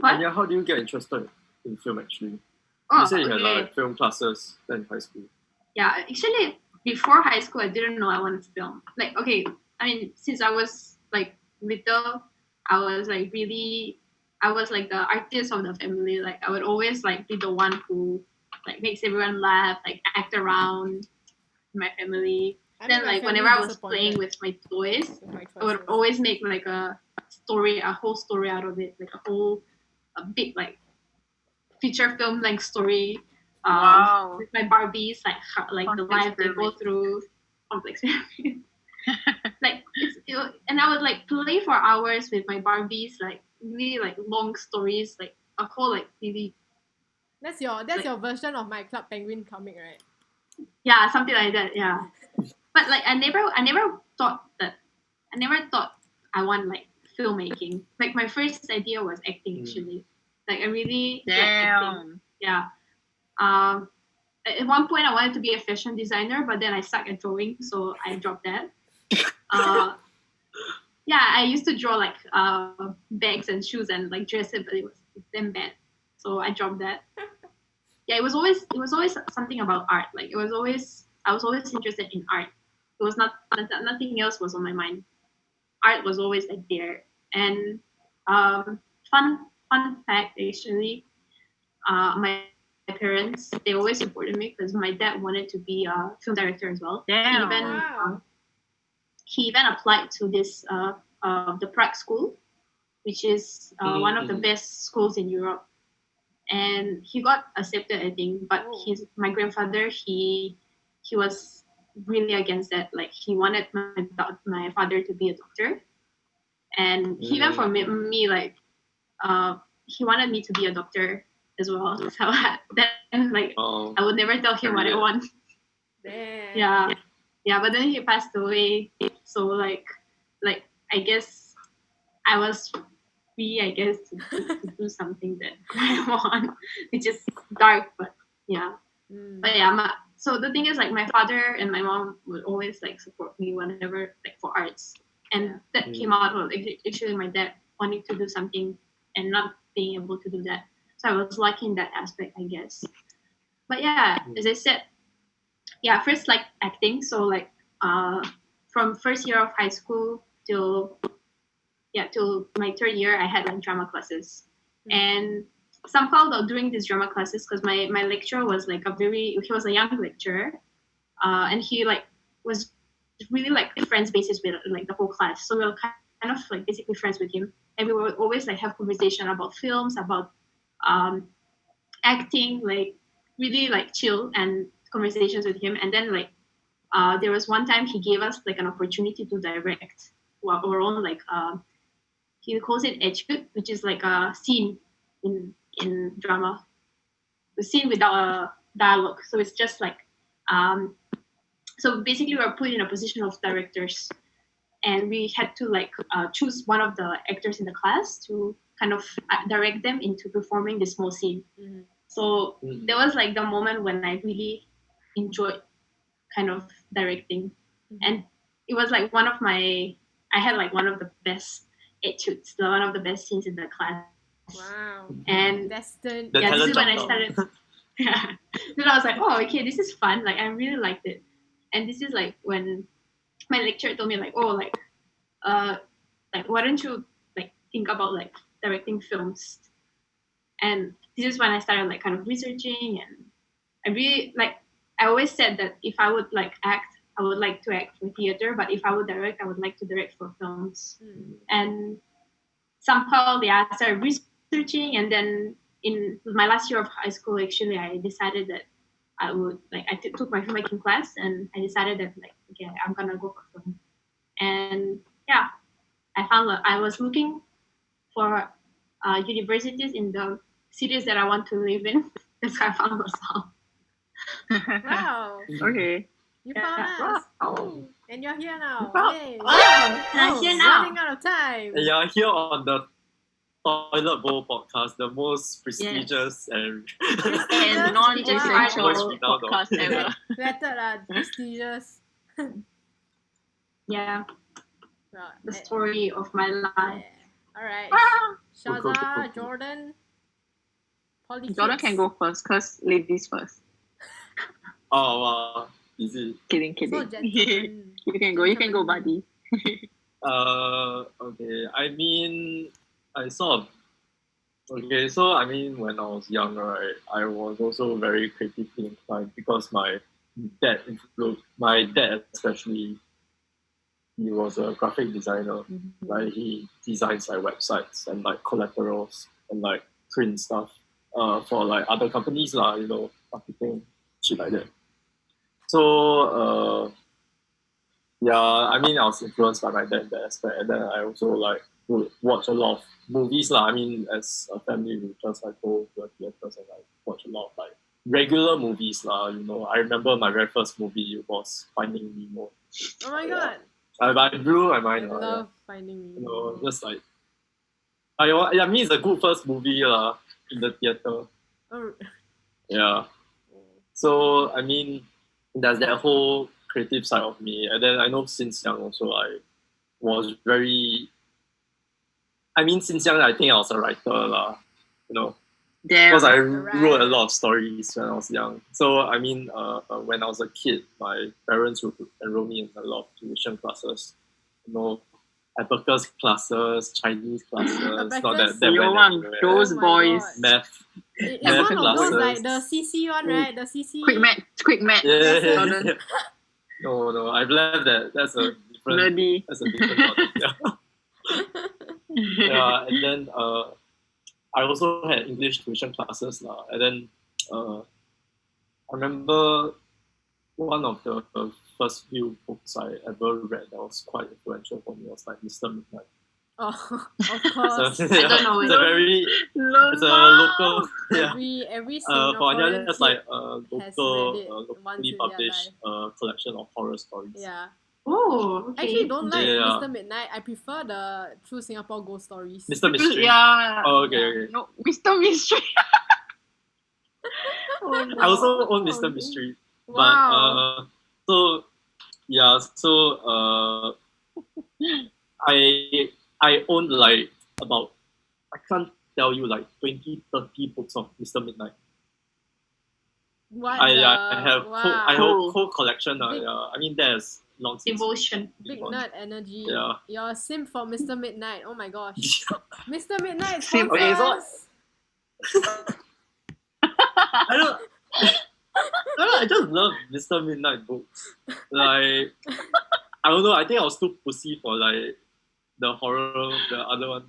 What? Anya, how do you get interested in film actually? Oh, You said you had okay. like film classes in high school. Yeah, actually, before high school, I didn't know I wanted to film. Like, okay, I mean, since I was like little, I was like the artist of the family. Like, I would always like be the one who like makes everyone laugh, like act around my family. Then, like, whenever I was playing with my toys, I would always make like a whole story out of it, like a big like feature film length story. Wow. With my Barbies, like the Complex life they go pyramid. through, complex pyramid. Like and I would like play for hours with my Barbies, like really like long stories, like a whole like really That's your version of my Club Penguin comic, right? yeah, something like that, yeah. But like I never thought I want like filmmaking. Like my first idea was acting actually. Like I really like acting. Damn. Yeah. At one point I wanted to be a fashion designer, but then I suck at drawing, so I dropped that. Yeah, I used to draw like bags and shoes and like dresses, but it was damn bad, so I dropped that. Yeah, it was always something about art. Like I was always interested in art. It was nothing else was on my mind. Art was always like there. And fun fact actually, my parents, they always supported me because my dad wanted to be a film director as well. Damn. He even applied to this the Prague school, which is one of the best schools in Europe, and he got accepted, I think. But my grandfather, he was really against that. Like he wanted my father to be a doctor, and even for me like he wanted me to be a doctor as well. So then like I would never tell him what I want. Damn. Yeah, but then he passed away. So like I guess I was free, I guess, to do something that I want, which is dark, but yeah. But yeah, so the thing is like my father and my mom would always like support me whenever like for arts, and that came out of actually my dad wanting to do something and not being able to do that. So I was lucky in that aspect, I guess. But yeah, as I said, yeah, first like acting. So like from first year of high school till my third year, I had like drama classes. And somehow though, during these drama classes, because my lecturer was like he was a young lecturer, and he like was really like friends basis with like the whole class. So we were kind of like basically friends with him, and we would always like have conversation about films, about acting, like really like chill and conversations with him. And then like there was one time he gave us like an opportunity to direct our own like he calls it etchut, which is like a scene in drama, the scene without a dialogue. So it's just like so basically we're put in a position of directors, and we had to like choose one of the actors in the class to kind of direct them into performing this small scene. So there was like the moment when I really enjoyed kind of directing, and it was like I had like one of the best etudes, one of the best scenes in the class. Wow. And that's the this is when I started. Yeah. Then I was like, oh, okay, this is fun. Like I really liked it. And this is like when my lecturer told me like, oh, like why don't you like think about like directing films? And this is when I started like kind of researching, and I really like, I always said that if I would like act, I would like to act for theater, but if I would direct, I would like to direct for films. And somehow I started researching, and then in my last year of high school, actually, I decided that I would like, took my filmmaking class, and I decided that like, okay, I'm gonna go for film. And yeah, I was looking for universities in the cities that I want to live in. That's how I found Maslow. Wow. Okay. You found us. Wow. And you're here now. Wow. Yay. And I'm here now. Running out of time. And you're here on the Toilet Bowl podcast, the most prestigious and And non-essential Wow. podcast ever. Flattered, prestigious. Yeah, Right. the story of my life. Yeah. Alright. Cool, cool, Shaza, cool. Jordan. Poly Jordan kids. can go first, because ladies first. Oh, wow. Easy. Kidding. So gentleman. You can go, buddy. Okay. I mean, I sort of. Okay, so I mean, when I was young, right, I was also very creatively inclined because my dad especially, he was a graphic designer. Like he designs like websites and like collaterals and like print stuff for like other companies lah, you know, marketing, shit like that. So yeah, I mean I was influenced by my dad in that aspect, and then I also like would watch a lot of movies lah. I mean, as a family we just like go to the theaters and like watch a lot of like regular movies lah, you know. I remember my very first movie was Finding Nemo. Oh my god. I blew my I mind. love Finding You Nemo. know, just like I mean, it's a good first movie in the theater. Oh. Yeah. So I mean, there's that whole creative side of me, and then I know since young also I was very. I mean, since young I think I was a writer lah. You know, Damn. because I Right. wrote a lot of stories when I was young. So I mean, when I was a kid, my parents would enroll me in a lot of tuition classes. You know, abacus classes, Chinese classes. Not Abacus? that You're went one anywhere. those Oh my boys. God. Math. It's Math one of those classes. like the CC one, right? The CC. Quick math. Yeah. Jordan. No, I've left that. That's a different. Nerdy. That's a different topic. Yeah. Yeah, and then I also had English tuition classes lah. And then I remember one of the first few books I ever read that was quite influential for me was like Mr. Midnight. Oh, of So, course. yeah, don't know it's it. a very it's a local yeah. Every For Anya, Singaporean that's kid like a has local, read it once locally in their published collection of horror stories. Yeah. Oh, I okay. actually don't like Yeah. Mr. Midnight. I prefer the True Singapore Ghost Stories. Mr. Mystery. Yeah. Oh, okay, Yeah. okay. No, Mr. Mystery. Oh, no. I also own Mr. Mystery. Wow. But so yeah, so I owned like about, I can't tell you, like 20, 30 books of Mr. Midnight. What I the? have wow. I have a whole collection. Big- Yeah. I mean, there's long since Devotion. Big gone. nerd energy. Yeah. You're a simp for Mr. Midnight. Oh my gosh. Mr. Midnight Simp. Okay, so- sponsors. I don't. I just love Mr. Midnight books. Like, I don't know. I think I was too pussy for like the horror, the other one,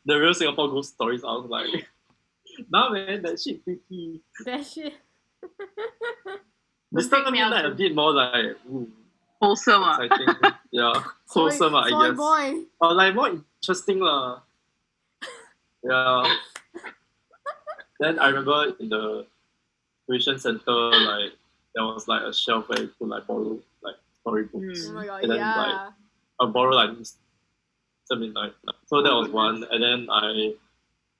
the real Singapore ghost stories. I was like, nah, man, that shit freaky. That shit. Mr. freak me out Midnight a too. bit more like, ooh, Wholesome. exciting. Yeah, wholesome, I Soy guess. boy. Or like more interesting lah. Yeah. Then I remember in the tuition center, like there was like a shelf where you could like borrow like storybooks. Oh my god, And then, yeah. I borrowed like Mr. Midnight. So that was one. And then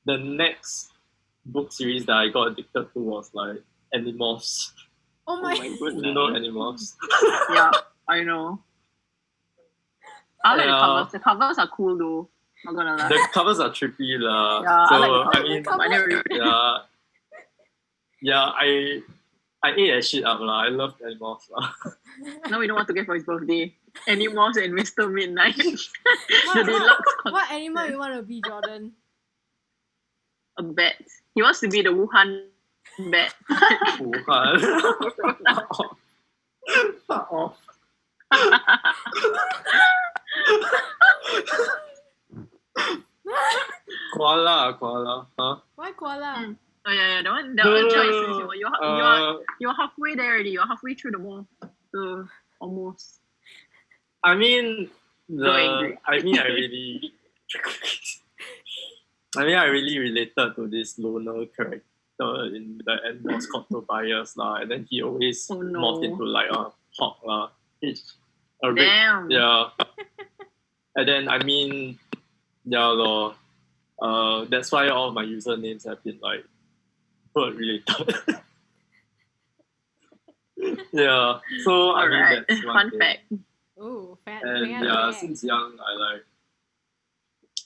the next book series that I got addicted to was like Animorphs. Oh my. goodness. You know Animorphs? Yeah, I know. I like Yeah. the covers. The covers are cool though. Not gonna lie. The covers are trippy lah. Yeah, I So like the I mean, covers. I never read it. yeah, I I ate that shit up lah. I love animals lah. Now we know what to get for his birthday. Animals and Mr. Midnight. The What, deluxe what animal you want to be, Jordan? a bat. He wants to be the Wuhan bat. Wuhan. Fuck off. Koala. Huh? Why koala? Oh yeah, that one No, choice. You're halfway there already. You're halfway through the mall. So almost. I mean, angry. I really related to this loner character in the end was called Tobias lah, and then he always morphed into like a hawk lah. Damn. Yeah. And then I mean, yeah lor. That's why all of my usernames have been like bird related. Yeah. So I mean Alright. that's one Fun thing. fact. Ooh, And yeah, since young I like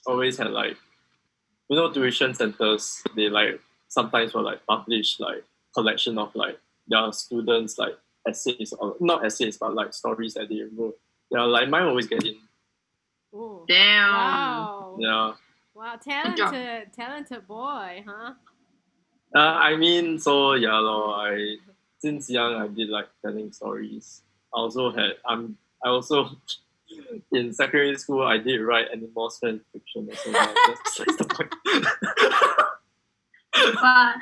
always had like, you know, tuition centers, they like sometimes will like publish like collection of like their students like essays, or not essays but like stories that they wrote. Yeah, like mine always get in. Ooh. Damn. Wow. Yeah. Wow, job. talented boy, huh? I mean, so yeah lor, since young I did like telling stories. I also in secondary school I did write animals fan fiction as well. That's the point. But I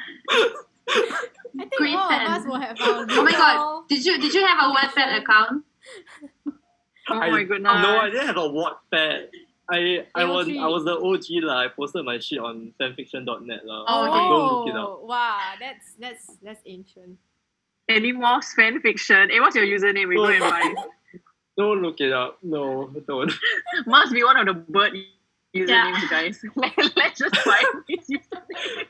think Great all fan. of us will have our oh my god, little- did you have a Wattpad account? Oh my goodness. No, I didn't have a Wattpad. I was AO3. the OG lah. I posted my shit on fanfiction.net lah. Oh, okay. Don't look it up. Wow, that's ancient. Animals fan fiction. Hey, what's your username? We go and buy. Don't look it up. No, don't. Must be one of the bird usernames, guys. Let's just find his username.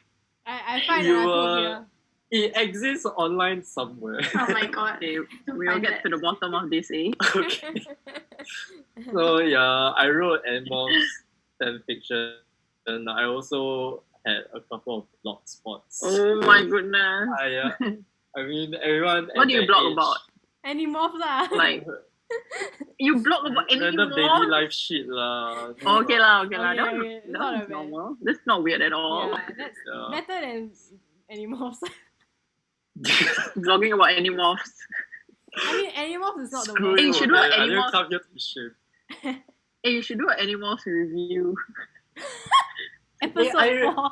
I find You, that I put here. It exists online somewhere. Oh my god. Okay, Don't we'll find get that. to the bottom of this, eh? Okay. So yeah, I wrote animals fan fiction, and I also had a couple of blog spots. Oh my goodness. I mean, everyone. What do you at blog that about? Animorphs lah. Like, you blog about random daily animals? life shit lah. Okay lah. Okay, That one- okay. that Not one's bad. normal. That's not weird at all. Yeah, that's Yeah. better than Animorphs. Blogging about animals. I mean, Animorphs is not the Screw worst. Hey, you should do man. an I didn't animal- come here to be shit. Hey, you should do an animals review. Episode I- 4.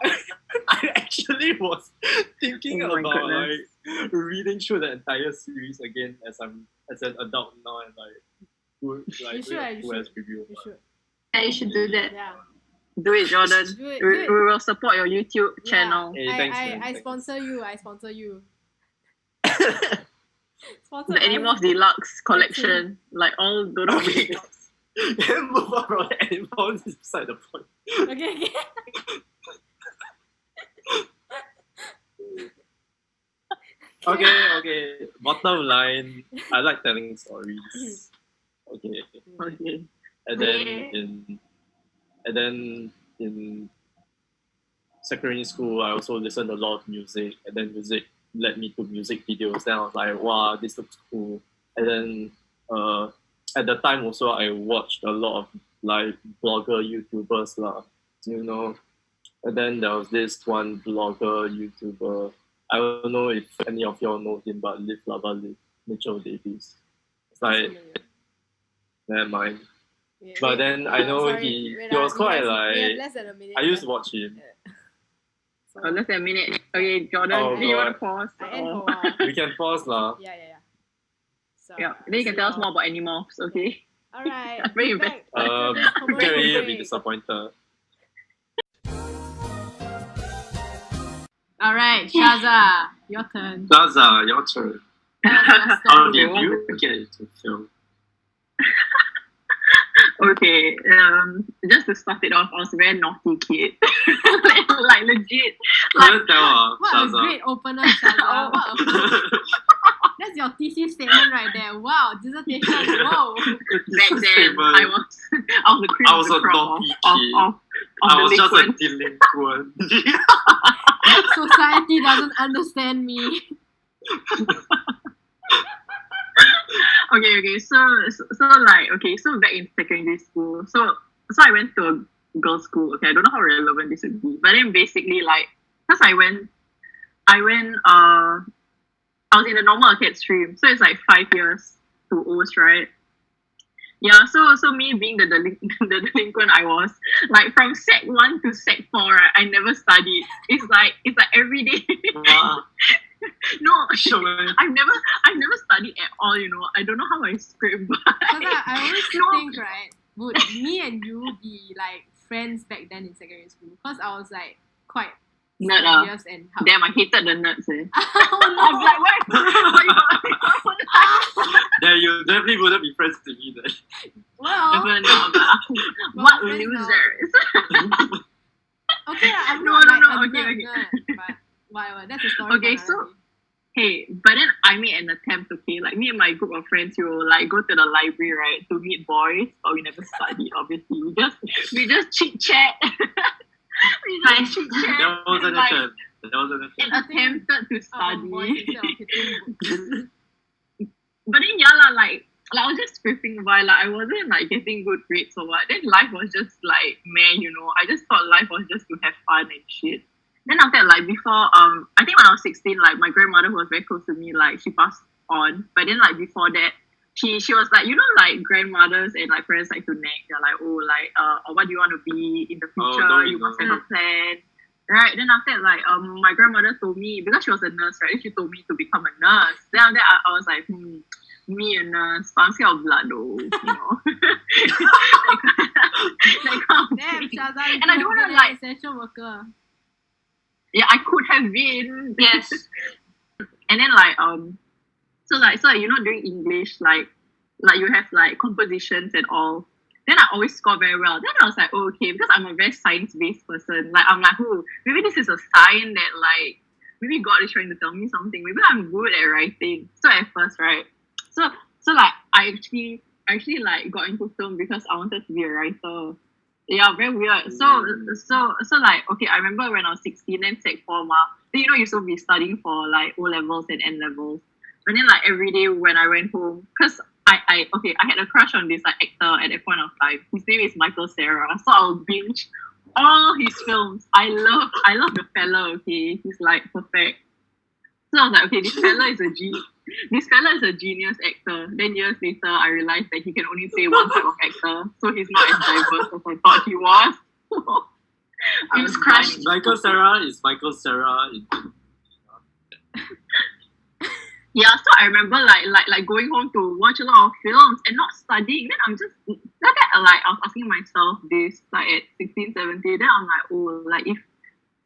I actually was thinking Oh my about goodness. like reading through the entire series again as an adult now, and like who You should, like you who has should. review. You should. Yeah, you should do that. Yeah. Do it, Jordan. Do it, we, do it. we will support your YouTube Yeah. channel. Hey, thanks, man, I thanks. sponsor you. Sponsor The by- Animals Deluxe collection. Like all those Okay. Then move on from animals is beside the point. Okay. Okay. Bottom line, I like telling stories. Okay. Okay. And then in secondary school, I also listened to a lot of music, and then music led me to music videos. Then I was like, wow, this looks cool. And then at the time also, I watched a lot of like blogger YouTubers lah, you know. And then there was this one blogger YouTuber. I don't know if any of y'all know him, but Live Lava Live, Mitchell Davies. It's like, never mind. Yeah, But then I know he was quite we have like, less than a minute. I used to watch him. So, Less than a minute. Okay, Jordan, Oh, do you want to God. pause? I end for Or- a while. We can pause lah. Yeah. So, Yeah, then you can tell us more about animals, okay? Alright. I'm very back after You this can commercial really be break. disappointed. Alright, Shaza, your turn. Plaza, your turn. Tell us your How story. did you get into film? Okay, just to start it off, I was a very naughty kid. like legit. Couldn't tell, What a Shaza. great opener, Shaza. Oh. What a That's your thesis statement right there. Wow, dissertation. Whoa. Back then, I was the cream I of was the a crop naughty of kid. of I was just a delinquents. delinquent. Society doesn't understand me. Okay. So like, okay, so back in secondary school, so I went to a girls' school. Okay, I don't know how relevant this would be, but then basically like, cause I went I was in the normal acad stream, so it's like 5 years to O's, right? Yeah, so me being the delinquent I was, like from sec one to sec four, right, I never studied. It's like every day. Wow. No, Sure. I've never studied at all, you know. I don't know how I scrape by. Because I always No. think, right, would me and you be like friends back then in secondary school? Because I was like quite Nerd, studious and Damn, I hated the nerds. Oh I'm no! like, what? Then you definitely wouldn't be friends with me then. Well, Definitely not. What friends now. losers? Okay, I'm No, not no, like no, a okay. nerd, but whatever. That's a story. Okay, for so another day. hey, but then I made an attempt, okay? Like me and my group of friends, we will like go to the library, right, to meet boys, but we never study, obviously. We just chit chat. We just chit chat. There wasn't a chance. There wasn't a chance. And attempted to On boys study. instead of hitting books. But then yeah lah, like I was just scraping by, like I wasn't like getting good grades or what. Then life was just like man, you know. I just thought life was just to have fun and shit. Then after that, like before, I think when I was 16, like my grandmother who was very close to me, like she passed on. But then like before that, she was like, you know, like grandmothers and like parents like to nag. They're like, oh, like what do you want to be in the future? no, You no. must have a plan. Right, then after that, like my grandmother told me, because she was a nurse, right? She told me to become a nurse. Then after that, I was like, me a nurse, but I'm scared of blood though, you know. That kind of Damn, thing. Shaza, And I don't wanna, like- essential worker. Yeah, I could have been. Yes. And then like so you know during English like you have like compositions and all. Then I always score very well. Then I was like, oh, okay, because I'm a very science-based person. Like I'm like, oh, maybe this is a sign that like maybe God is trying to tell me something. Maybe I'm good at writing. So at first, right? So like I actually like got into film because I wanted to be a writer. Yeah, very weird. So like okay, I remember when I was 16 then sec 4 then you know you're supposed to be studying for like O levels and N levels. But then like every day when I went home, because I had a crush on this like actor at that point of time. His name is Cera. So I'll binge all his films. I love the fella, okay. He's like perfect. So I was like, okay, this fella is a genius actor. Then years later I realized that he can only play one type of actor. So he's not as diverse as I thought he was. He was crushed. Michael Cera is Michael Cera. Yeah, so I remember like going home to watch a lot of films and not studying. Then I'm just like I was asking myself this like at 16, 17. Then I'm like, oh, like if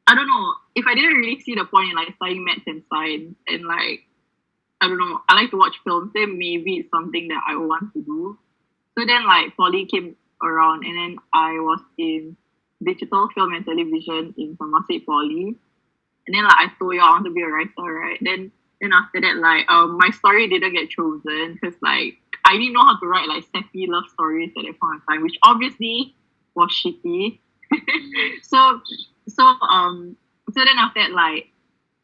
I don't know, if I didn't really see the point in like studying maths and science and like I don't know, I like to watch films, then maybe it's something that I want to do. So then like poly came around and then I was in digital film and television in Temasek Poly. And then like I told you I want to be a writer, right? Then after that, like my story didn't get chosen because like I didn't know how to write like sappy love stories at that point of time, which obviously was shitty. So then after that, like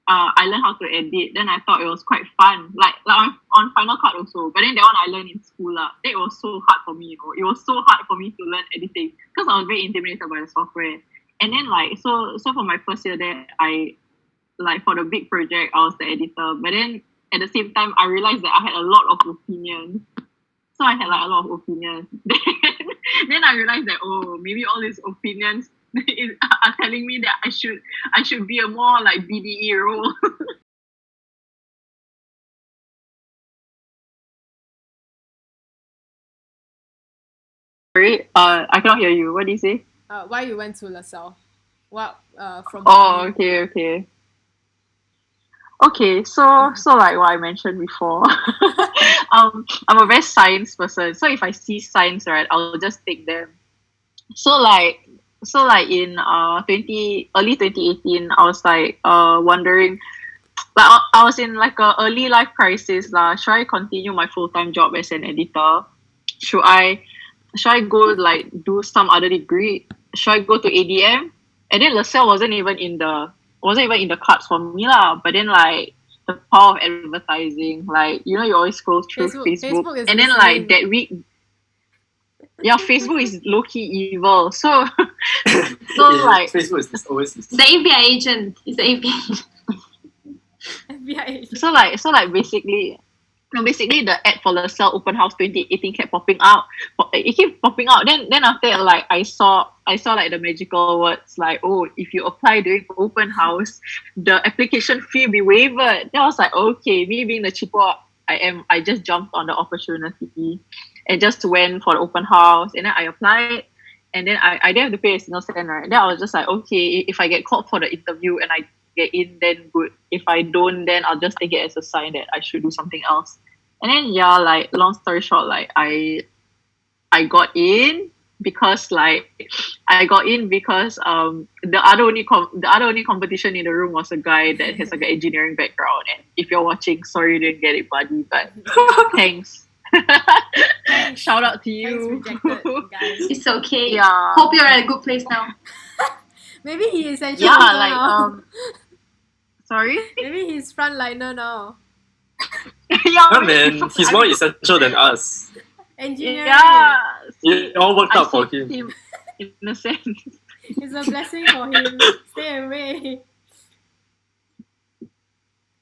I learned how to edit. Then I thought it was quite fun, like on Final Cut also. But then that one I learned in school lah. It was so hard for me, you know. It was so hard for me to learn editing because I was very intimidated by the software. And then like so for my first year there, I like for the big project I was the editor. But then at the same time I realized that I had a lot of opinions. So I had like a lot of opinions. Then I realized that oh, maybe all these opinions are telling me that I should be a more like BDE role. Sorry, I cannot hear you. What did you say? Why you went to LaSalle? What from? Oh, okay. Okay, so like what I mentioned before, I'm a very science person. So if I see science, right, I'll just take them. So like in early 2018, I was like wondering, like I was in like a early life crisis lah. Should I continue my full-time job as an editor? Should I go like do some other degree? Should I go to ADM? And then LaSalle wasn't even in the cards for me lah. But then like the power of advertising. Like, you know, you always scroll through Facebook is and then listening. like that week, yeah, Facebook is low key evil. So like Facebook is always The API agent is the API agent. FBI. so like basically. No, basically the ad for LaSalle Open House 2018 kept popping out. It kept popping out. Then after that, like I saw like the magical words like, oh, if you apply during open house, the application fee will be waived. Then I was like, okay, me being the cheapo I am, I just jumped on the opportunity and just went for the open house, and then I applied, and then I didn't have to pay a single cent, right? Then I was just like, okay, if I get called for the interview and I get in, then good. If I don't, then I'll just take it as a sign that I should do something else. And then yeah, like long story short, like I got in because the other only competition in the room was a guy that has like an engineering background. And if you're watching, sorry you didn't get it, buddy, but thanks. Shout out to you. Thanks, rejected, guys. It's okay. Yeah. Hope you're at a good place now. Maybe he is essential Yeah, worker like now. sorry. Maybe he's frontliner now. Yeah, man, he's more essential than us. Engineering. Yeah. It all worked I out for see him. in a sense. It's a blessing for him. Stay away.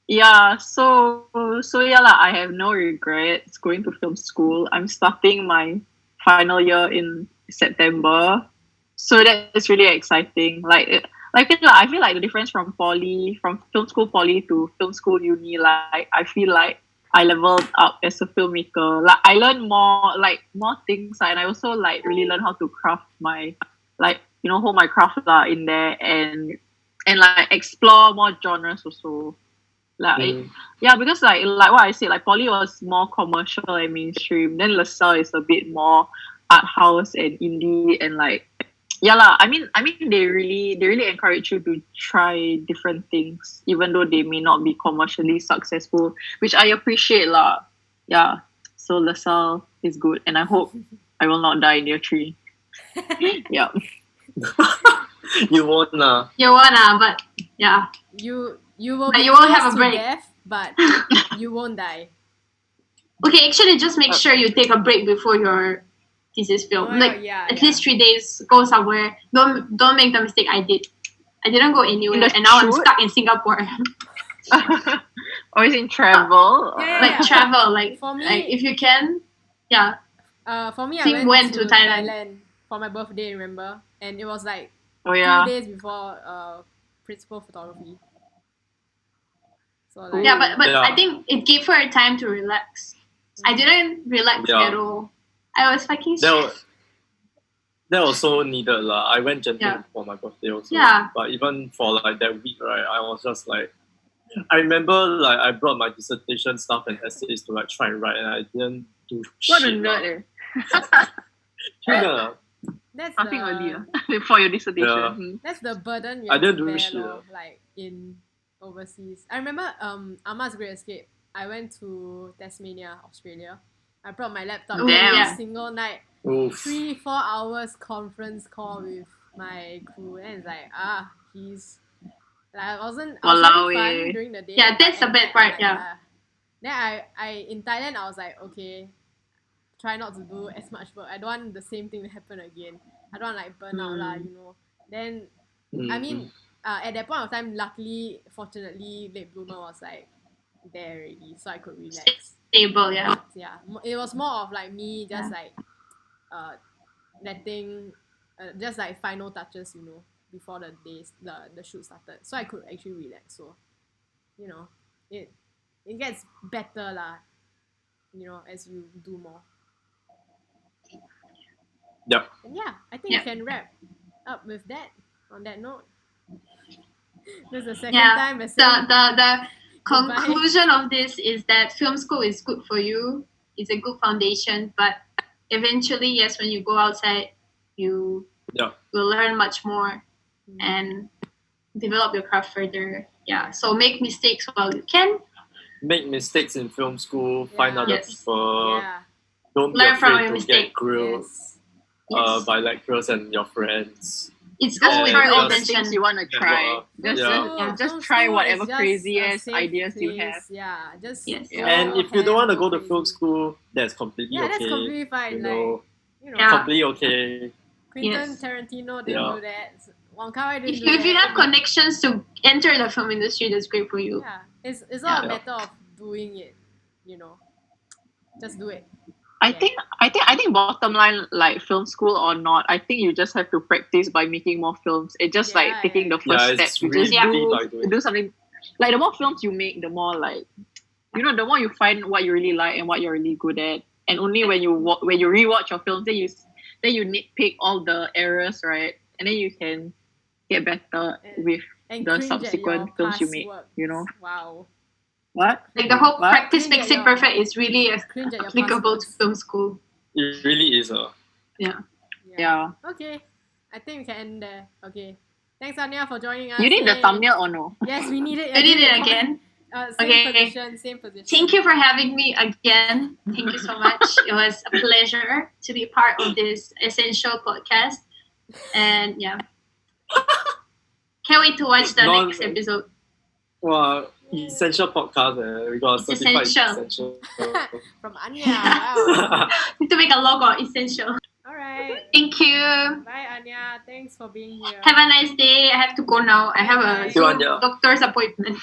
Yeah, so yeah lah, I have no regrets going to film school. I'm starting my final year in September. So that is really exciting. I feel like the difference from film school poly to film school uni, like I feel like I leveled up as a filmmaker. Like I learned more things, and I also like really learn how to craft my hold my craft in there and like explore more genres also. Because like what I said, like poly was more commercial and mainstream. Then LaSalle is a bit more art house and indie and like I mean they really encourage you to try different things, even though they may not be commercially successful, which I appreciate lah. Yeah. So LaSalle is good, and I hope I will not die in year 3. Yeah. You won't lah. You wanna, but yeah. You will But be you won't close have a to break. death, but you won't die. Okay, actually, just make sure you take a break before your thesis film. Oh, Like yeah, at yeah. least 3 days. Go somewhere. Don't make the mistake I did. I didn't go anywhere, the and now I'm shoot? stuck in Singapore. Or is in travel? Yeah. Like travel, like For me- like if you can, yeah. For me, I Tim went went to to Thailand. Thailand for my birthday, remember? And it was like Oh yeah. 2 days before principal photography. So like Yeah, but Yeah. I think it gave her time to relax. I didn't relax Yeah. at all. I was fucking That was so needed lah. I went Genting Yeah. for my birthday also. Yeah. But even for like that week, right, I was just like, I remember like I brought my dissertation stuff and essays to like try and write, and I didn't do What a shit. nerd Yeah. that's Starting the early for your dissertation. Yeah. that's the burden you I have to didn't do bear shit, lor, like in overseas. I remember Amma's Great Escape. I went to Tasmania, Australia. I brought my laptop Damn. every Yeah. single night. Oof. 3-4 hours conference call with my crew, and it's like he's like I was having Walao fun eh. during the day. Yeah, but that's the at bad night, part, I'm yeah. Then I in Thailand I was like, okay, try not to do as much work. I don't want the same thing to happen again. I don't want like burn out lah, you know. Then I mean at that point of time, luckily, fortunately, late bloomer was like there already, so I could relax. stable, yeah. Yeah, it was more of like me just like letting just like final touches, you know, before the days the shoot started, so I could actually relax. So you know, it gets better lah, you know, as you do more. Yep. And yeah, I think Yeah. we can wrap up with that. On that note, this is the second Yeah. time I The said the Goodbye. conclusion of this is that film school is good for you. It's a good foundation, but eventually, yes, when you go outside, you Yeah. will learn much more and develop your craft further. Yeah. So make mistakes while you can. Make mistakes in film school. Find Yeah. other Yes. people. yeah, Don't be Learn from afraid your to mistake. get grilled yes, Yes. by lecturers and your friends. It's Just all with try good all the intention. things you want to try. Just Yeah. just try whatever crazy ass ideas you have. Yeah, just Yes. go And if you don't want to ahead, go to film crazy. school, that's completely Yeah, okay. that's completely fine. You Like, know, Yeah. completely okay. Quentin Yes. Tarantino didn't Yeah. do that. Wong Kar-wai didn't If do you, if you that. have connections to enter the film industry, that's great for you. Yeah, it's all a Yeah. matter of doing it. You know, just do it. I Yeah. think bottom line, like film school or not, I think you just have to practice by making more films. It's just Yeah, like taking the Yeah, first it's step to just really by doing. do something. Like the more films you make, the more like the more you find what you really like and what you're really good at. And only when you rewatch your films, then you nitpick all the errors, right? And then you can get better with And the cringe at your subsequent films you past make. work. You know Wow. what? Like the whole What? practice Cringe makes at it your- perfect is really Cringe at your applicable to past film school. It really is Yeah. Okay. I think we can end there. Okay. Thanks, Anya, for joining us. You need the Yay. thumbnail or no? Yes, we need it. We did it again. Same Okay. position. Same position. Thank you for having me again. Thank you so much. It was a pleasure to be part of this essential podcast. And yeah, can't wait to watch the next episode. Wow, essential podcast. We got a It's certified essential. essential. From Anya. Wow. Need to make a logo. Essential. All right. Thank you. Bye, Anya. Thanks for being here. Have a nice day. I have to go now. I have Bye. a See you, Anya. doctor's appointment.